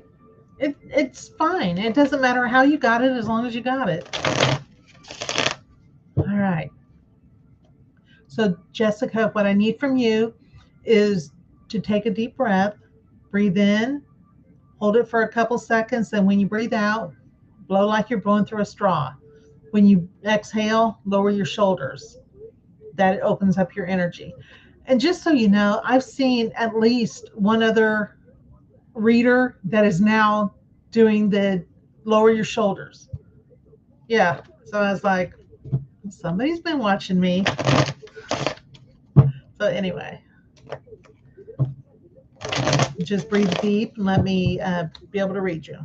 It's fine. It doesn't matter how you got it as long as you got it. All right. So, Jessica, what I need from you is to take a deep breath, breathe in, hold it for a couple seconds, and when you breathe out, blow like you're blowing through a straw. When you exhale, lower your shoulders. That opens up your energy. And just so you know, I've seen at least one other reader that is now doing the lower your shoulders. Yeah. So I was like, somebody's been watching me. So anyway, just breathe deep and let me be able to read you.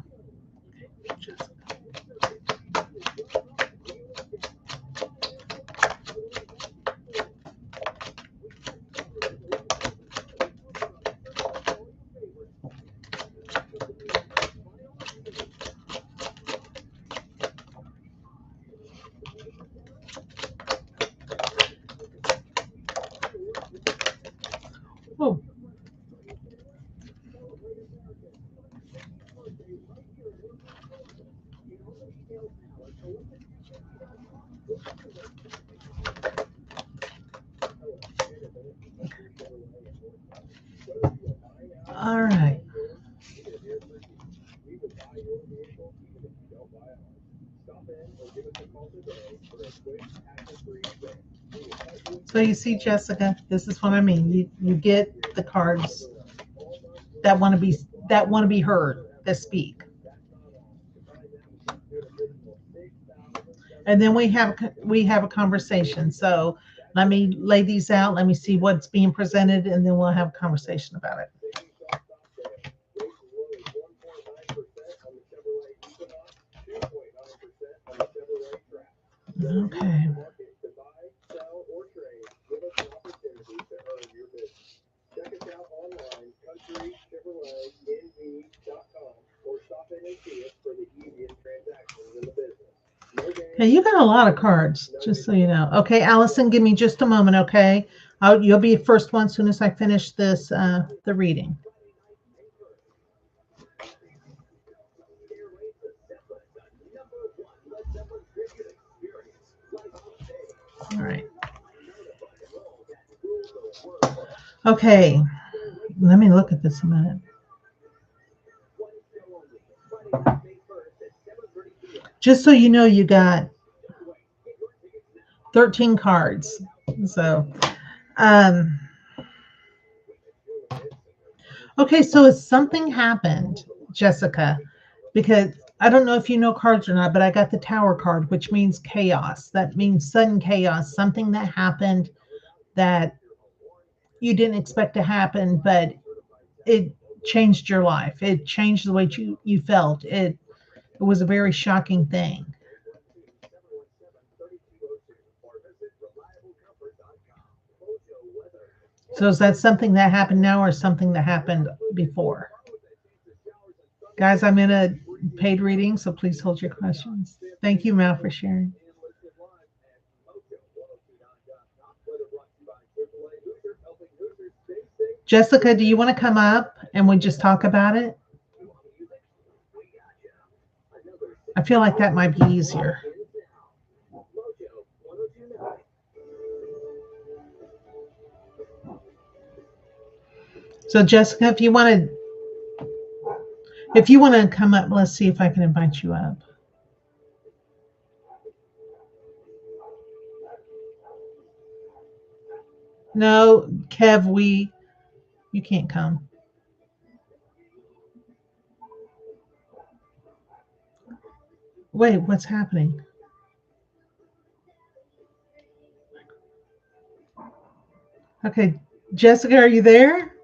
Just oh. All right. So you see, Jessica, this is what I mean. You get the cards that want to be heard, that speak. And then we have a conversation. So let me lay these out. Let me see what's being presented, and then we'll have a conversation about it. Okay. Yeah, you got a lot of cards, just so you know. Okay, Allison, give me just a moment, okay? You'll be the first one as soon as I finish this, the reading. All right. Okay, let me look at this a minute. Just so you know, you got 13 cards. So, um, okay, so if something happened, Jessica, because I don't know if you know cards or not, but I got the Tower card, which means chaos. That means sudden chaos, something that happened that you didn't expect to happen, but it changed your life. It changed the way you felt. It was a very shocking thing. So is that something that happened now or something that happened before? Guys, I'm in a paid reading, so please hold your questions. Thank you, Mal, for sharing. Jessica, do you want to come up and we just talk about it? I feel like that might be easier. So Jessica, if you want to come up, let's see if I can invite you up. No, Kev, you can't come. Wait, what's happening? Okay, Jessica, are you there?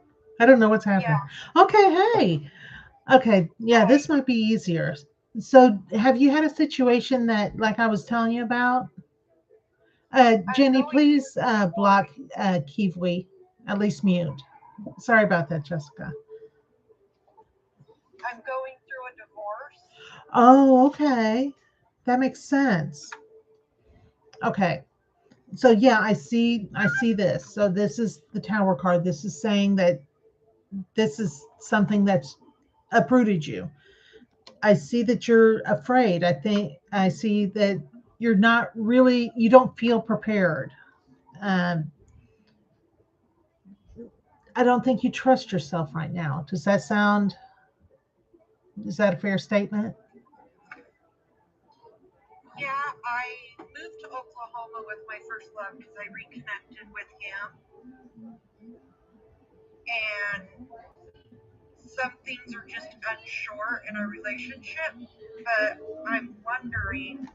I don't know what's happening. Yeah. Okay, hey. Okay, yeah, this might be easier. So, have you had a situation that, like I was telling you about? Jenny, please block Kiwi, at least mute. Sorry about that, Jessica. I'm going through a divorce. Oh, okay. That makes sense. Okay. So yeah, I see this. So this is the Tower card. This is saying that this is something that's uprooted you. I see that you're afraid. I see that you don't feel prepared. Um, I don't think you trust yourself right now. Is that a fair statement? Yeah, I moved to Oklahoma with my first love because I reconnected with him. And some things are just unsure in our relationship. But I'm wondering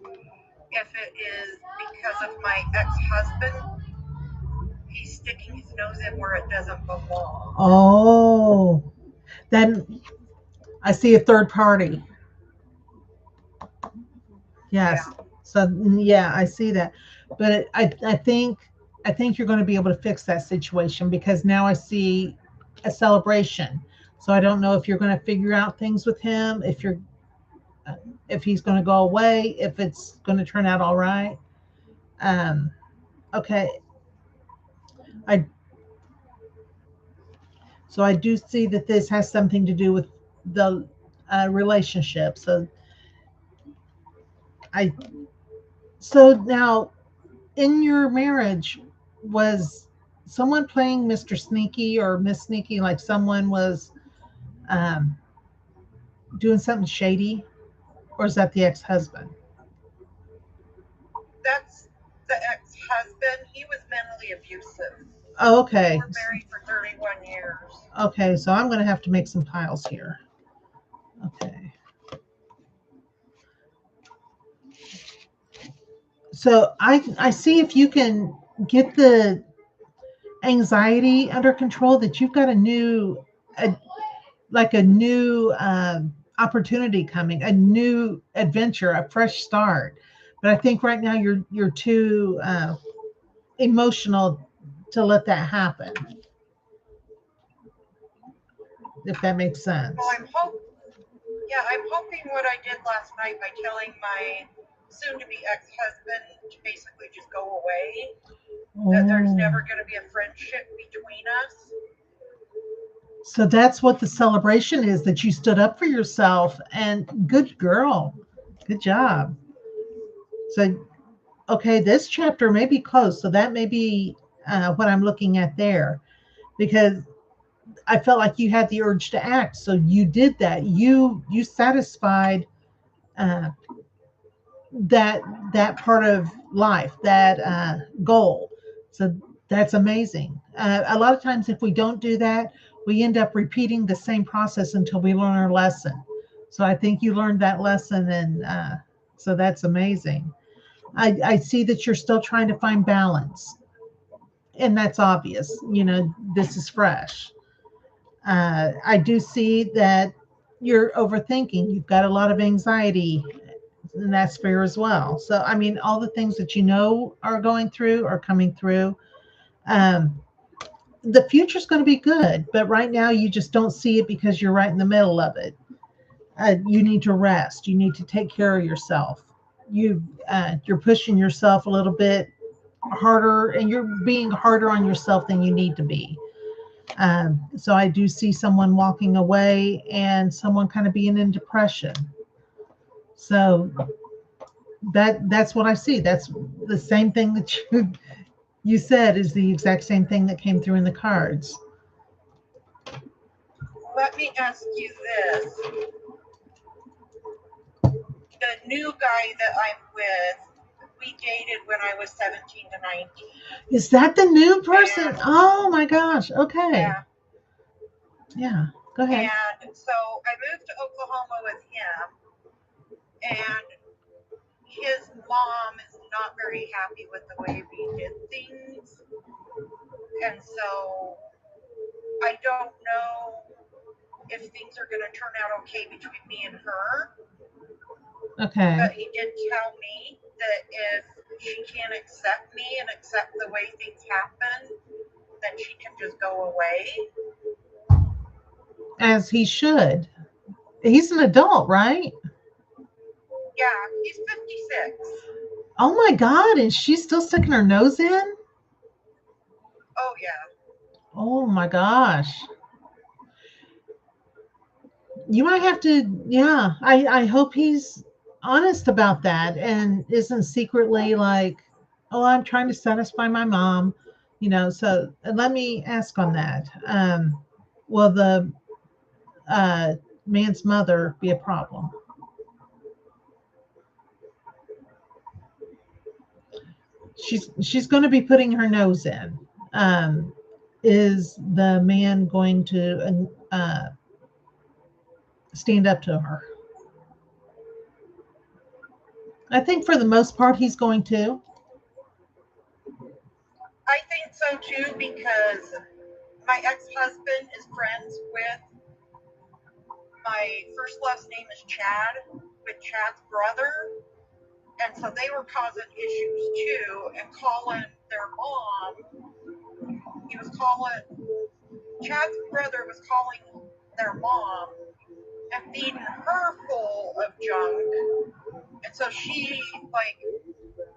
if it is because of my ex-husband. He's sticking his nose in where it doesn't belong. Oh, then I see a third party. Yes. Yeah. So yeah, I see that. But I think you're going to be able to fix that situation because now I see a celebration. So I don't know if you're going to figure out things with him, if he's going to go away, if it's going to turn out all right. Um, okay. I So I do see that this has something to do with the relationship. I so now in your marriage, was someone playing Mr. Sneaky or Miss Sneaky, like someone was um, doing something shady, or is that the ex-husband? That's the ex-husband. He was mentally abusive. Oh, okay. We were married for 31 years. Okay, so I'm going to have to make some piles here. Okay. So I see if you can get the anxiety under control, that you've got a new opportunity coming, a new adventure, a fresh start. But I think right now you're too emotional to let that happen. If that makes sense. Well, I'm hoping what I did last night by telling my soon-to-be ex-husband to basically just go away. That there's never going to be a friendship between us. So that's what the celebration is, that you stood up for yourself, and good girl. Good job. So, okay, this chapter may be closed. So that may be what I'm looking at there, because I felt like you had the urge to act. So you did that. You satisfied that part of life, that goal. So that's amazing. A lot of times, if we don't do that, we end up repeating the same process until we learn our lesson. So I think you learned that lesson, and so that's amazing. I see that you're still trying to find balance, and that's obvious. This is fresh. I do see that you're overthinking. You've got a lot of anxiety, and that's fair as well. So, I mean, all the things that are going through are coming through. Um, the future's going to be good, but right now you just don't see it because you're right in the middle of it. You need to rest. You need to take care of yourself. You're pushing yourself a little bit harder, and you're being harder on yourself than you need to be. So I do see someone walking away and someone kind of being in depression. So that's what I see. That's the same thing that you said is the exact same thing that came through in the cards. Let me ask you this. The new guy that I'm with, we dated when I was 17 to 19. Is that the new person? Oh my gosh. Okay. Yeah. Go ahead. And so I moved to Oklahoma with him, and his mom is not very happy with the way we did things. And so I don't know if things are going to turn out okay between me and her. Okay. But he did tell me that if she can't accept me and accept the way things happen, then she can just go away. As he should. He's an adult, right? Yeah, he's 56. Oh my God, and she's still sticking her nose in? Oh, yeah. Oh my gosh. You might have to, yeah. I hope he's honest about that and isn't secretly like, oh, I'm trying to satisfy my mom. So let me ask on that. Will the man's mother be a problem? She's going to be putting her nose in. Is the man going to stand up to her? I think for the most part he's going to. I think so too, because my ex-husband is friends with my first last name is Chad, with Chad's brother. And so they were causing issues too, and calling their mom. Chad's brother was calling their mom and feeding her full of junk. And so she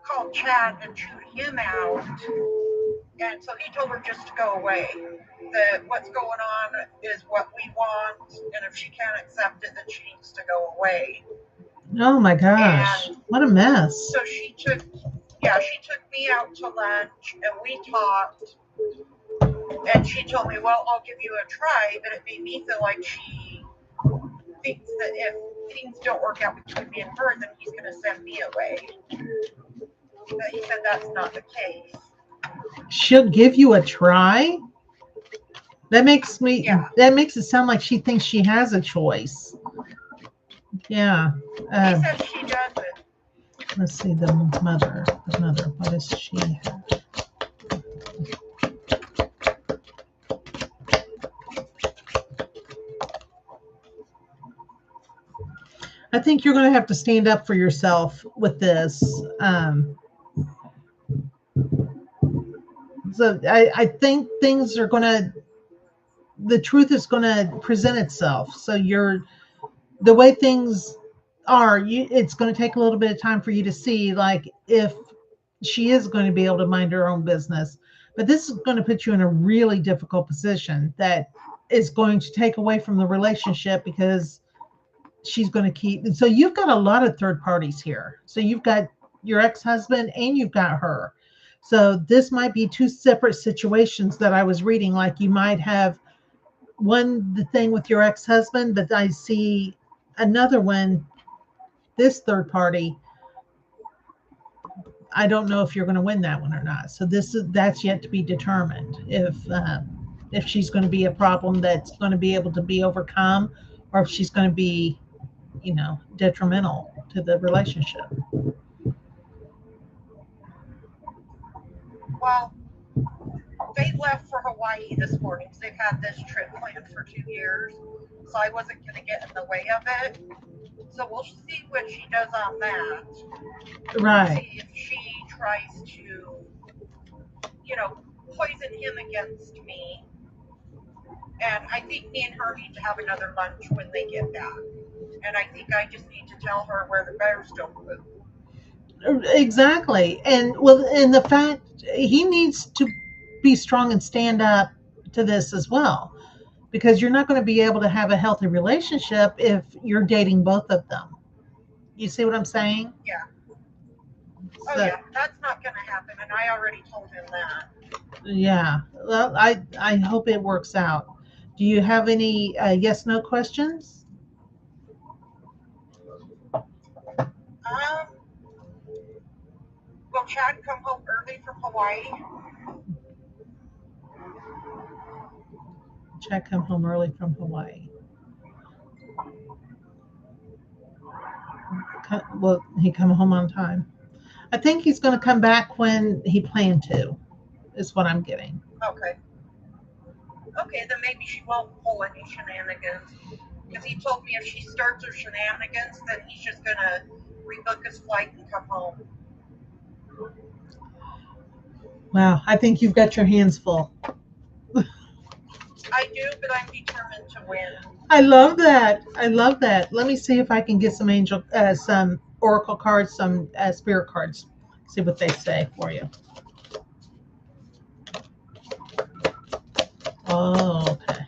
called Chad and chewed him out. And so he told her just to go away. That what's going on is what we want, and if she can't accept it, then she needs to go away. Oh my gosh, what a mess. So she took me out to lunch, and we talked, and she told me, well, I'll give you a try, but it made me feel like she thinks that if things don't work out between me and her, then he's going to send me away. But he said that's not the case. She'll give you a try? That makes it sound like she thinks she has a choice. Yeah. He said she doesn't. Let's see, the mother. What does she have? I think you're going to have to stand up for yourself with this. So I think things are the truth is going to present itself. So the way things are you, it's going to take a little bit of time for you to see, like, if she is going to be able to mind her own business. But this is going to put you in a really difficult position that is going to take away from the relationship, because she's going to keep. So you've got a lot of third parties here. So you've got your ex-husband and you've got her. So this might be two separate situations that I was reading. Like, you might have one, the thing with your ex-husband, but I see another one, this third party. I don't know if you're going to win that one or not. So that's yet to be determined, if she's going to be a problem that's going to be able to be overcome, or if she's going to be, detrimental to the relationship. Well, they left for Hawaii this morning because they've had this trip planned for 2 years. So I wasn't going to get in the way of it. So we'll see what she does on that. Right. See if she tries to, poison him against me. And I think me and her need to have another lunch when they get back. And I think I just need to tell her where the bears don't poop. Exactly. And the fact, he needs to be strong and stand up to this as well, because you're not going to be able to have a healthy relationship if you're dating both of them. You see what I'm saying? Yeah. Oh, So, yeah. That's not going to happen. And I already told him that. yeah. Well, I hope it works out. Do you have any yes no questions? Will Chad come home early from Hawaii? Chad come home early from Hawaii. Will he come home on time? I think he's going to come back when he planned to, is what I'm getting. Okay. Okay, then maybe she won't pull any shenanigans. Because he told me if she starts her shenanigans, then he's just going to rebook his flight and come home. Wow, I think you've got your hands full. I do, but I'm determined to win. I love that. I love that. Let me see if I can get some oracle cards, some spirit cards. See what they say for you. Oh, okay.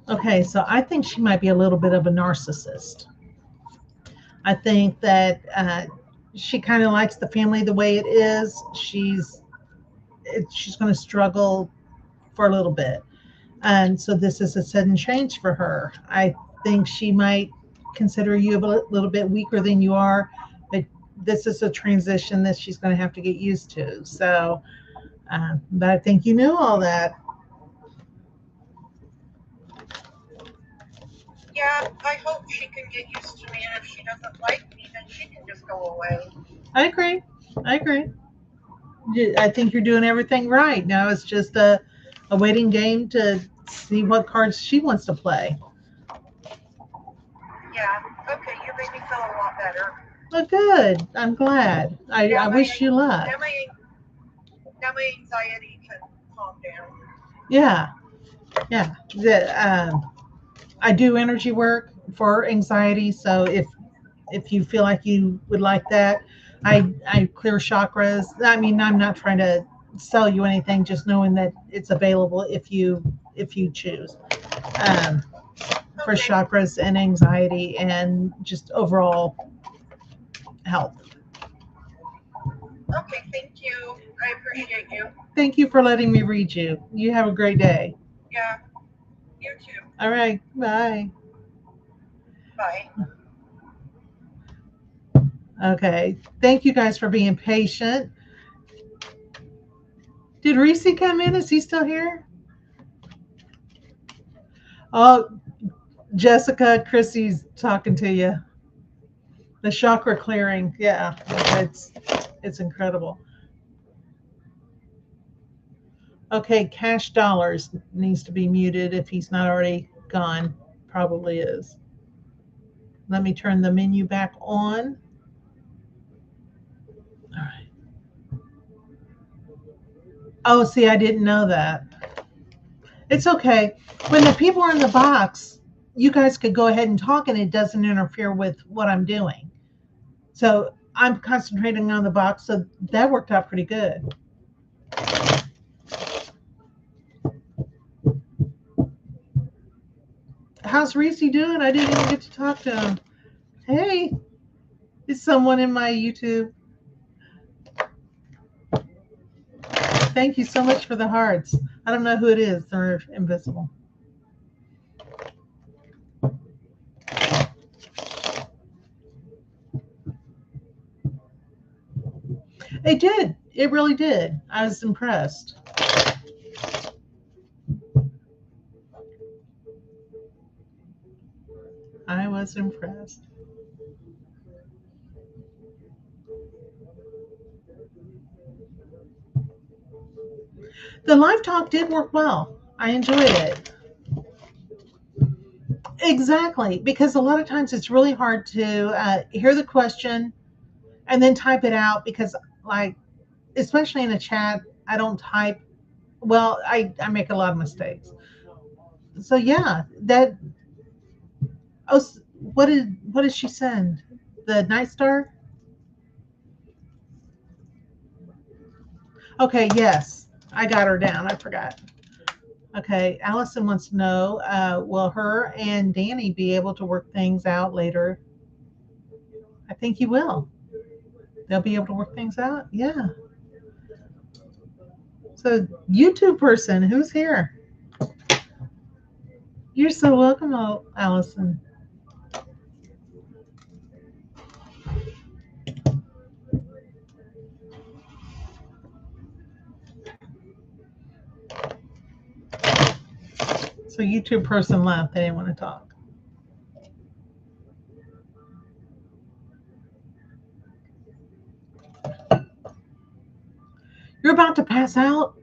Okay, so I think she might be a little bit of a narcissist. I think that she kind of likes the family the way it is. She's going to struggle for a little bit, and so this is a sudden change for her. I think she might consider you a little bit weaker than you are, but this is a transition that she's going to have to get used to. So, but I think you knew all that. Yeah, I hope she can get used to me, and if she doesn't like me, then she can just go away. I agree. I agree. I think you're doing everything right. Now it's just a waiting game to see what cards she wants to play. Yeah, okay, you made me feel a lot better. Well, good. I'm glad. I wish you luck. Now my anxiety can calm down. Yeah. Yeah. I do energy work for anxiety. So if you feel like you would like that, I clear chakras. I mean, I'm not trying to sell you anything, just knowing that it's available if you choose, for Okay. chakras and anxiety and just overall health. Okay, thank you. I appreciate you. Thank you for letting me read you. You have a great day. Yeah, you too. All right. Bye. Bye. Okay. Thank you guys for being patient. Did Reese come in? Is he still here? Oh, Jessica, Chrissy's talking to you. The chakra clearing. Yeah, it's incredible. Okay, Cash Dollars needs to be muted if he's not already gone. Probably is. Let me turn the menu back on. All right. Oh, see, I didn't know that. It's okay. When the people are in the box, you guys could go ahead and talk and it doesn't interfere with what I'm doing. So I'm concentrating on the box. So that worked out pretty good. How's Reese doing? I didn't even get to talk to him. Hey, is someone in my YouTube? Thank you so much for the hearts. I don't know who it is. They're invisible. It did. It really did. I was impressed. I was impressed. The live talk did work well. I enjoyed it. Exactly, because a lot of times it's really hard to hear the question and then type it out because, like, especially in a chat, I don't type. Well, I make a lot of mistakes. So yeah, that. Oh, what did she send? The Night Star. Okay, yes, I got her down. I forgot. Okay, Allison wants to know, will her and Danny be able to work things out later? I think you will. They'll be able to work things out. Yeah. So, YouTube person, who's here? You're so welcome, Allison. So, YouTube person left. They didn't want to talk. You're about to pass out?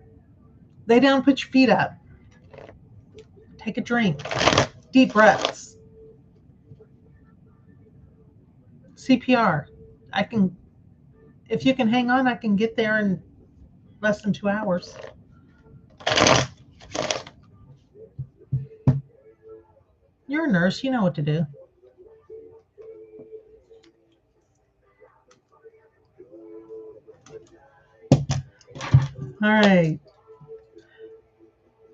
Lay down, put your feet up. Take a drink. Deep breaths. CPR. I can, if you can hang on, I can get there in less than 2 hours. You're a nurse. You know what to do. All right.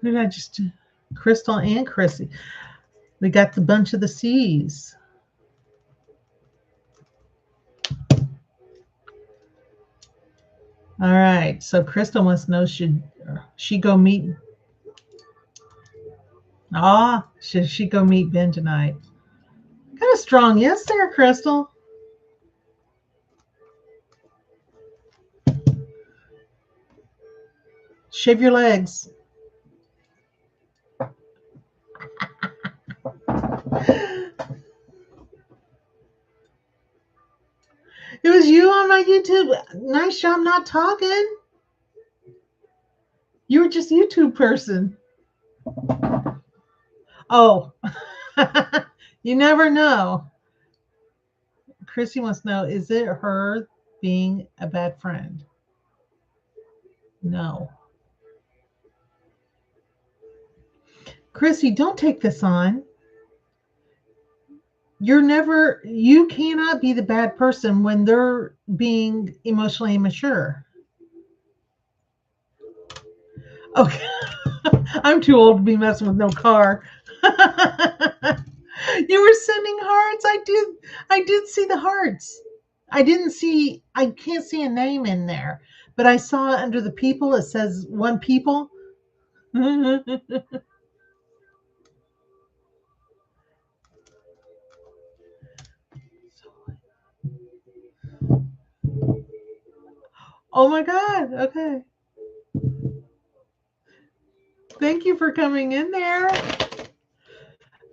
Who did I just do? Crystal and Chrissy. We got the bunch of the C's. All right. So Crystal wants to know, should she go meet? Should she go meet Ben tonight? Kind of strong. Yes, there, Crystal. Shave your legs. It was you on my YouTube. Nice job not talking. You were just a YouTube person. Oh, you never know. Chrissy wants to know, is it her being a bad friend? No. Chrissy, don't take this on. You cannot be the bad person when they're being emotionally immature. Okay. I'm too old to be messing with no car. You were sending hearts. I did see the hearts. I can't see a name in there, but I saw under the people, it says one people. Oh my God. Okay. Thank you for coming in there.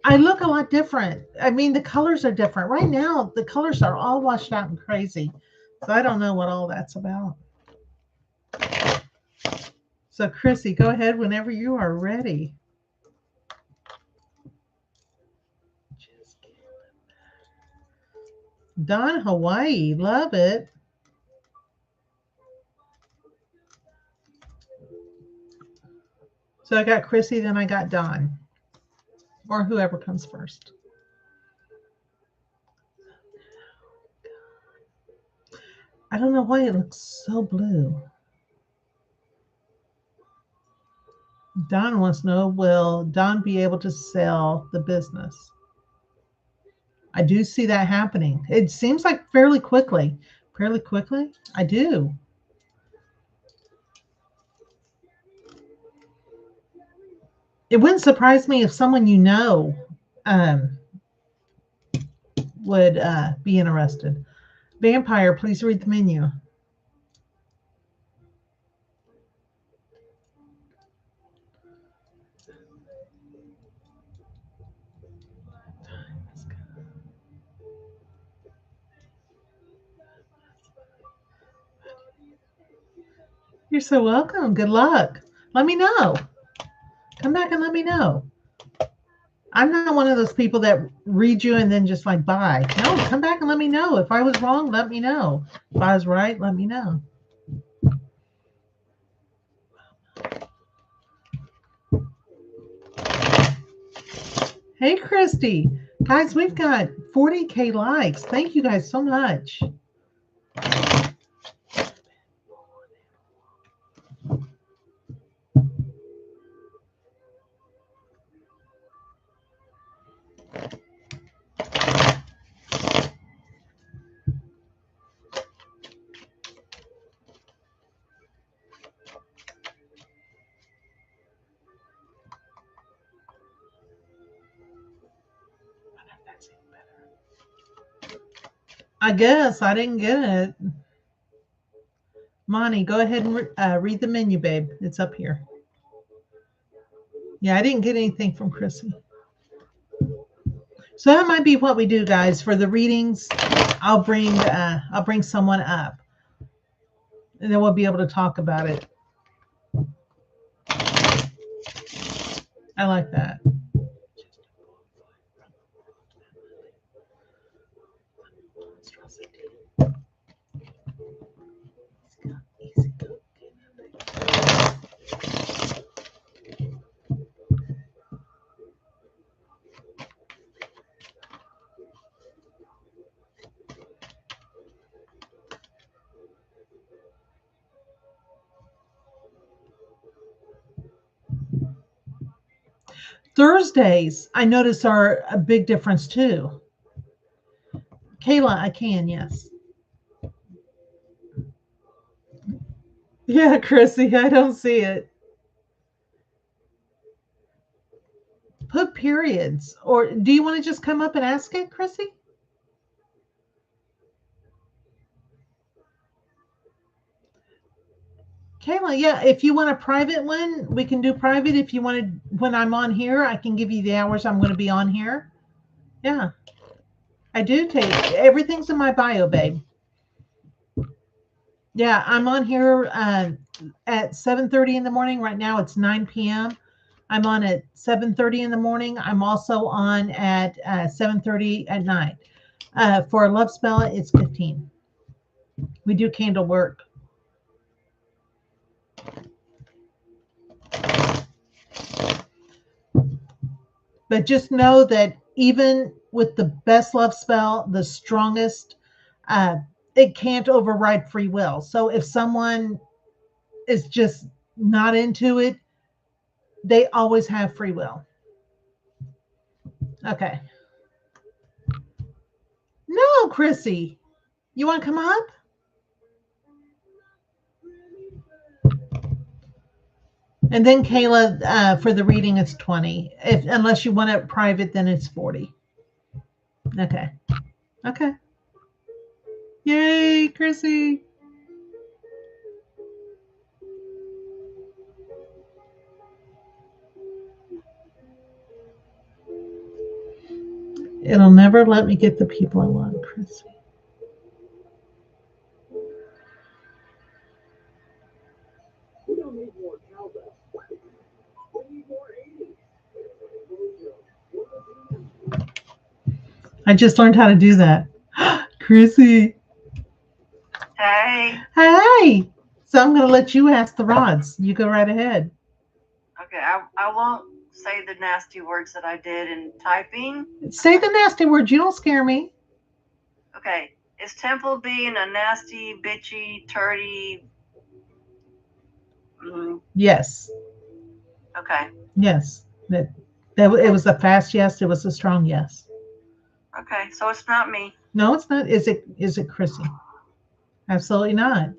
I look a lot different. I mean, the colors are different. Right now, the colors are all washed out and crazy. So I don't know what all that's about. So, Chrissy, go ahead whenever you are ready. Don, Hawaii, love it. So I got Chrissy, then I got Don, or whoever comes first. I don't know why it looks so blue. Don wants to know, will Don be able to sell the business? I do see that happening. It seems like fairly quickly. Fairly quickly? I do. It wouldn't surprise me if someone you know would be interested. Vampire, please read the menu. You're so welcome. Good luck. Let me know. Come back and let me know. I'm not one of those people that read you and then just like bye. No, come back and let me know. If I was wrong, let me know. If I was right, let me know. Hey, Christy. Guys, we've got 40K likes. Thank you guys so much. I guess I didn't get it. Monty, go ahead and read the menu, babe. It's up here. Yeah, I didn't get anything from Chrissy. So that might be what we do, guys. For the readings, I'll bring someone up, and then we'll be able to talk about it. I like that. Thursdays, I notice, are a big difference too. Kayla, I can, yes. Yeah, Chrissy, I don't see it. Put periods. Or do you want to just come up and ask it, Chrissy? Kayla, yeah, if you want a private one, we can do private. If you wanted, when I'm on here, I can give you the hours I'm going to be on here. Yeah. I do take, everything's in my bio, babe. Yeah, I'm on here at 7:30 in the morning. Right now it's 9 p.m. I'm on at 7:30 in the morning. I'm also on at 7:30 at night. For a love spell, it's 15. We do candle work. But just know that even with the best love spell, the strongest, it can't override free will. So if someone is just not into it, they always have free will. Okay. No, Chrissy. You want to come up? And then Kayla, for the reading, it's 20. Unless you want it private, then it's 40. Okay. Okay. Yay, Chrissy. It'll never let me get the people I want, Chrissy. I just learned how to do that. Chrissy. Hey. Hey. So I'm going to let you ask the rods. You go right ahead. Okay, I won't say the nasty words that I did in typing. Say the nasty words. You don't scare me. Okay, is Temple being a nasty, bitchy, turdy? Yes. Okay. Yes. It was a fast yes. It was a strong yes. Okay, so it's not me. No, it's not. Is it? Is it Chrissy? Absolutely not.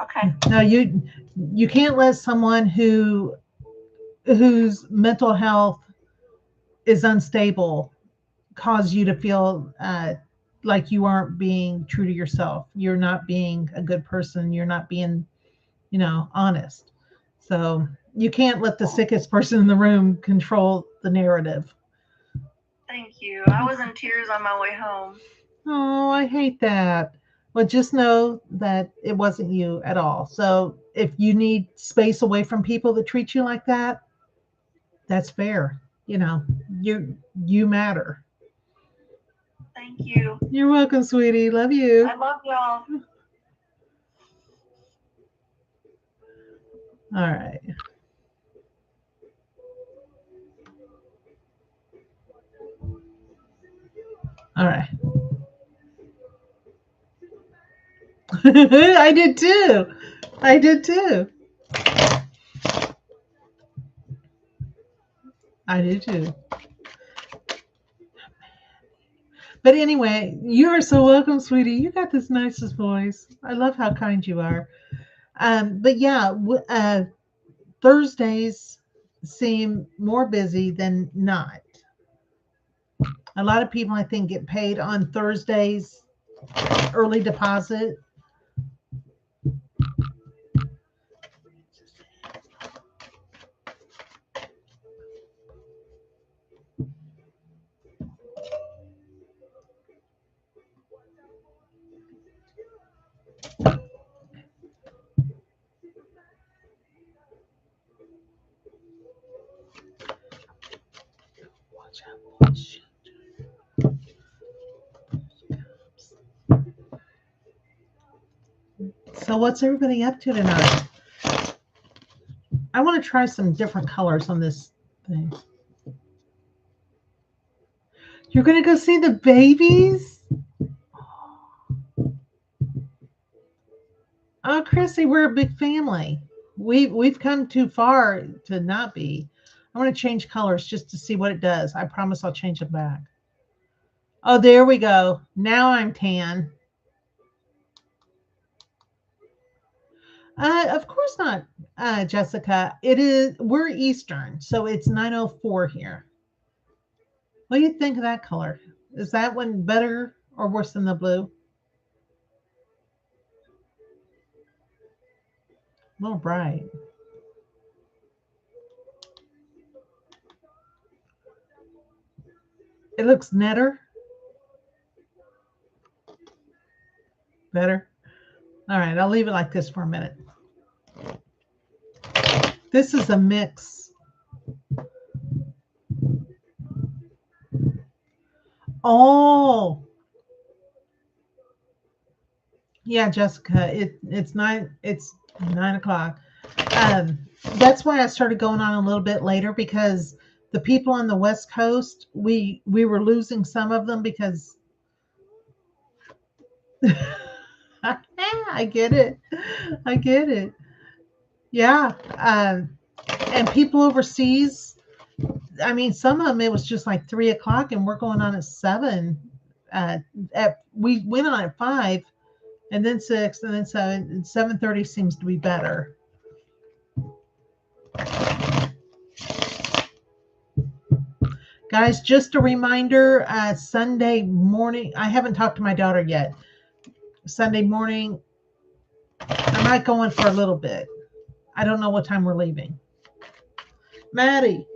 Okay. No, you can't let someone whose mental health is unstable cause you to feel like you aren't being true to yourself. You're not being a good person. You're not being, honest. So you can't let the sickest person in the room control the narrative. Thank you. I was in tears on my way home. Oh, I hate that. Well, just know that it wasn't you at all. So if you need space away from people that treat you like that, that's fair. You matter. Thank you. You're welcome, sweetie. Love you. I love y'all. All right. All right. I did too. I did too. I did too. But anyway, you are so welcome, sweetie. You got this nicest voice. I love how kind you are. But yeah, Thursdays seem more busy than not. A lot of people, I think, get paid on Thursdays, early deposit. Watch out. So, what's everybody up to tonight? I want to try some different colors on this thing. You're going to go see the babies? Oh, Chrissy, we're a big family. We've come too far to not be. I want to change colors just to see what it does. I promise I'll change it back. Oh, there we go. Now I'm tan. Of course not, Jessica. We're Eastern, so it's 9:04 here. What do you think of that color? Is that one better or worse than the blue? A little bright. It looks netter. Better. All right, I'll leave it like this for a minute. This is a mix. Oh, yeah, Jessica. It's 9 o'clock. Um, that's why I started going on a little bit later because the people on the West Coast, we were losing some of them because I get it. I get it. Yeah. And people overseas, I mean, some of them it was just like 3 o'clock, and we're going on at 7. We went on at 5, and then 6, and then 7. And 7:30 seems to be better. Guys, just a reminder, Sunday morning, I haven't talked to my daughter yet. Sunday morning, I might go in for a little bit. I don't know what time we're leaving. Maddie,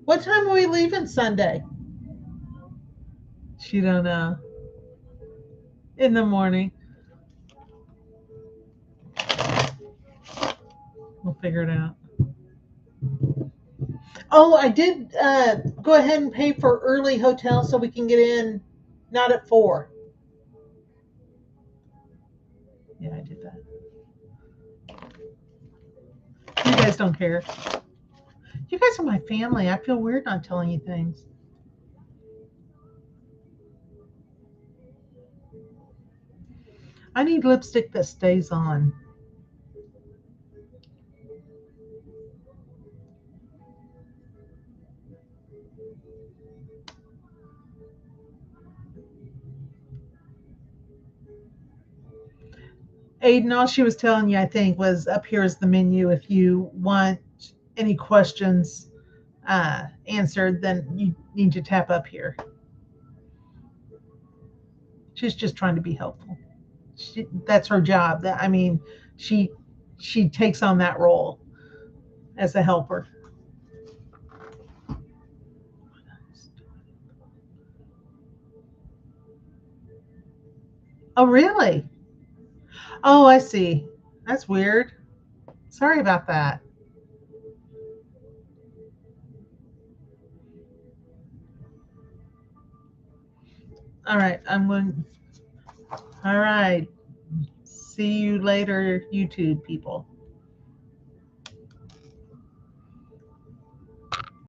what time are we leaving Sunday? She don't know. In the morning. We'll figure it out. Oh, I did go ahead and pay for early hotel so we can get in not at 4. Yeah, I did that. You guys don't care. You guys are my family. I feel weird not telling you things. I need lipstick that stays on. Aiden, all she was telling you, I think, was up here is the menu. If you want any questions answered, then you need to tap up here. She's just trying to be helpful. That's her job. I mean, she she takes on that role as a helper. Oh, really? Oh, I see. That's weird. Sorry about that. All right, I'm going. All right. See you later, YouTube people.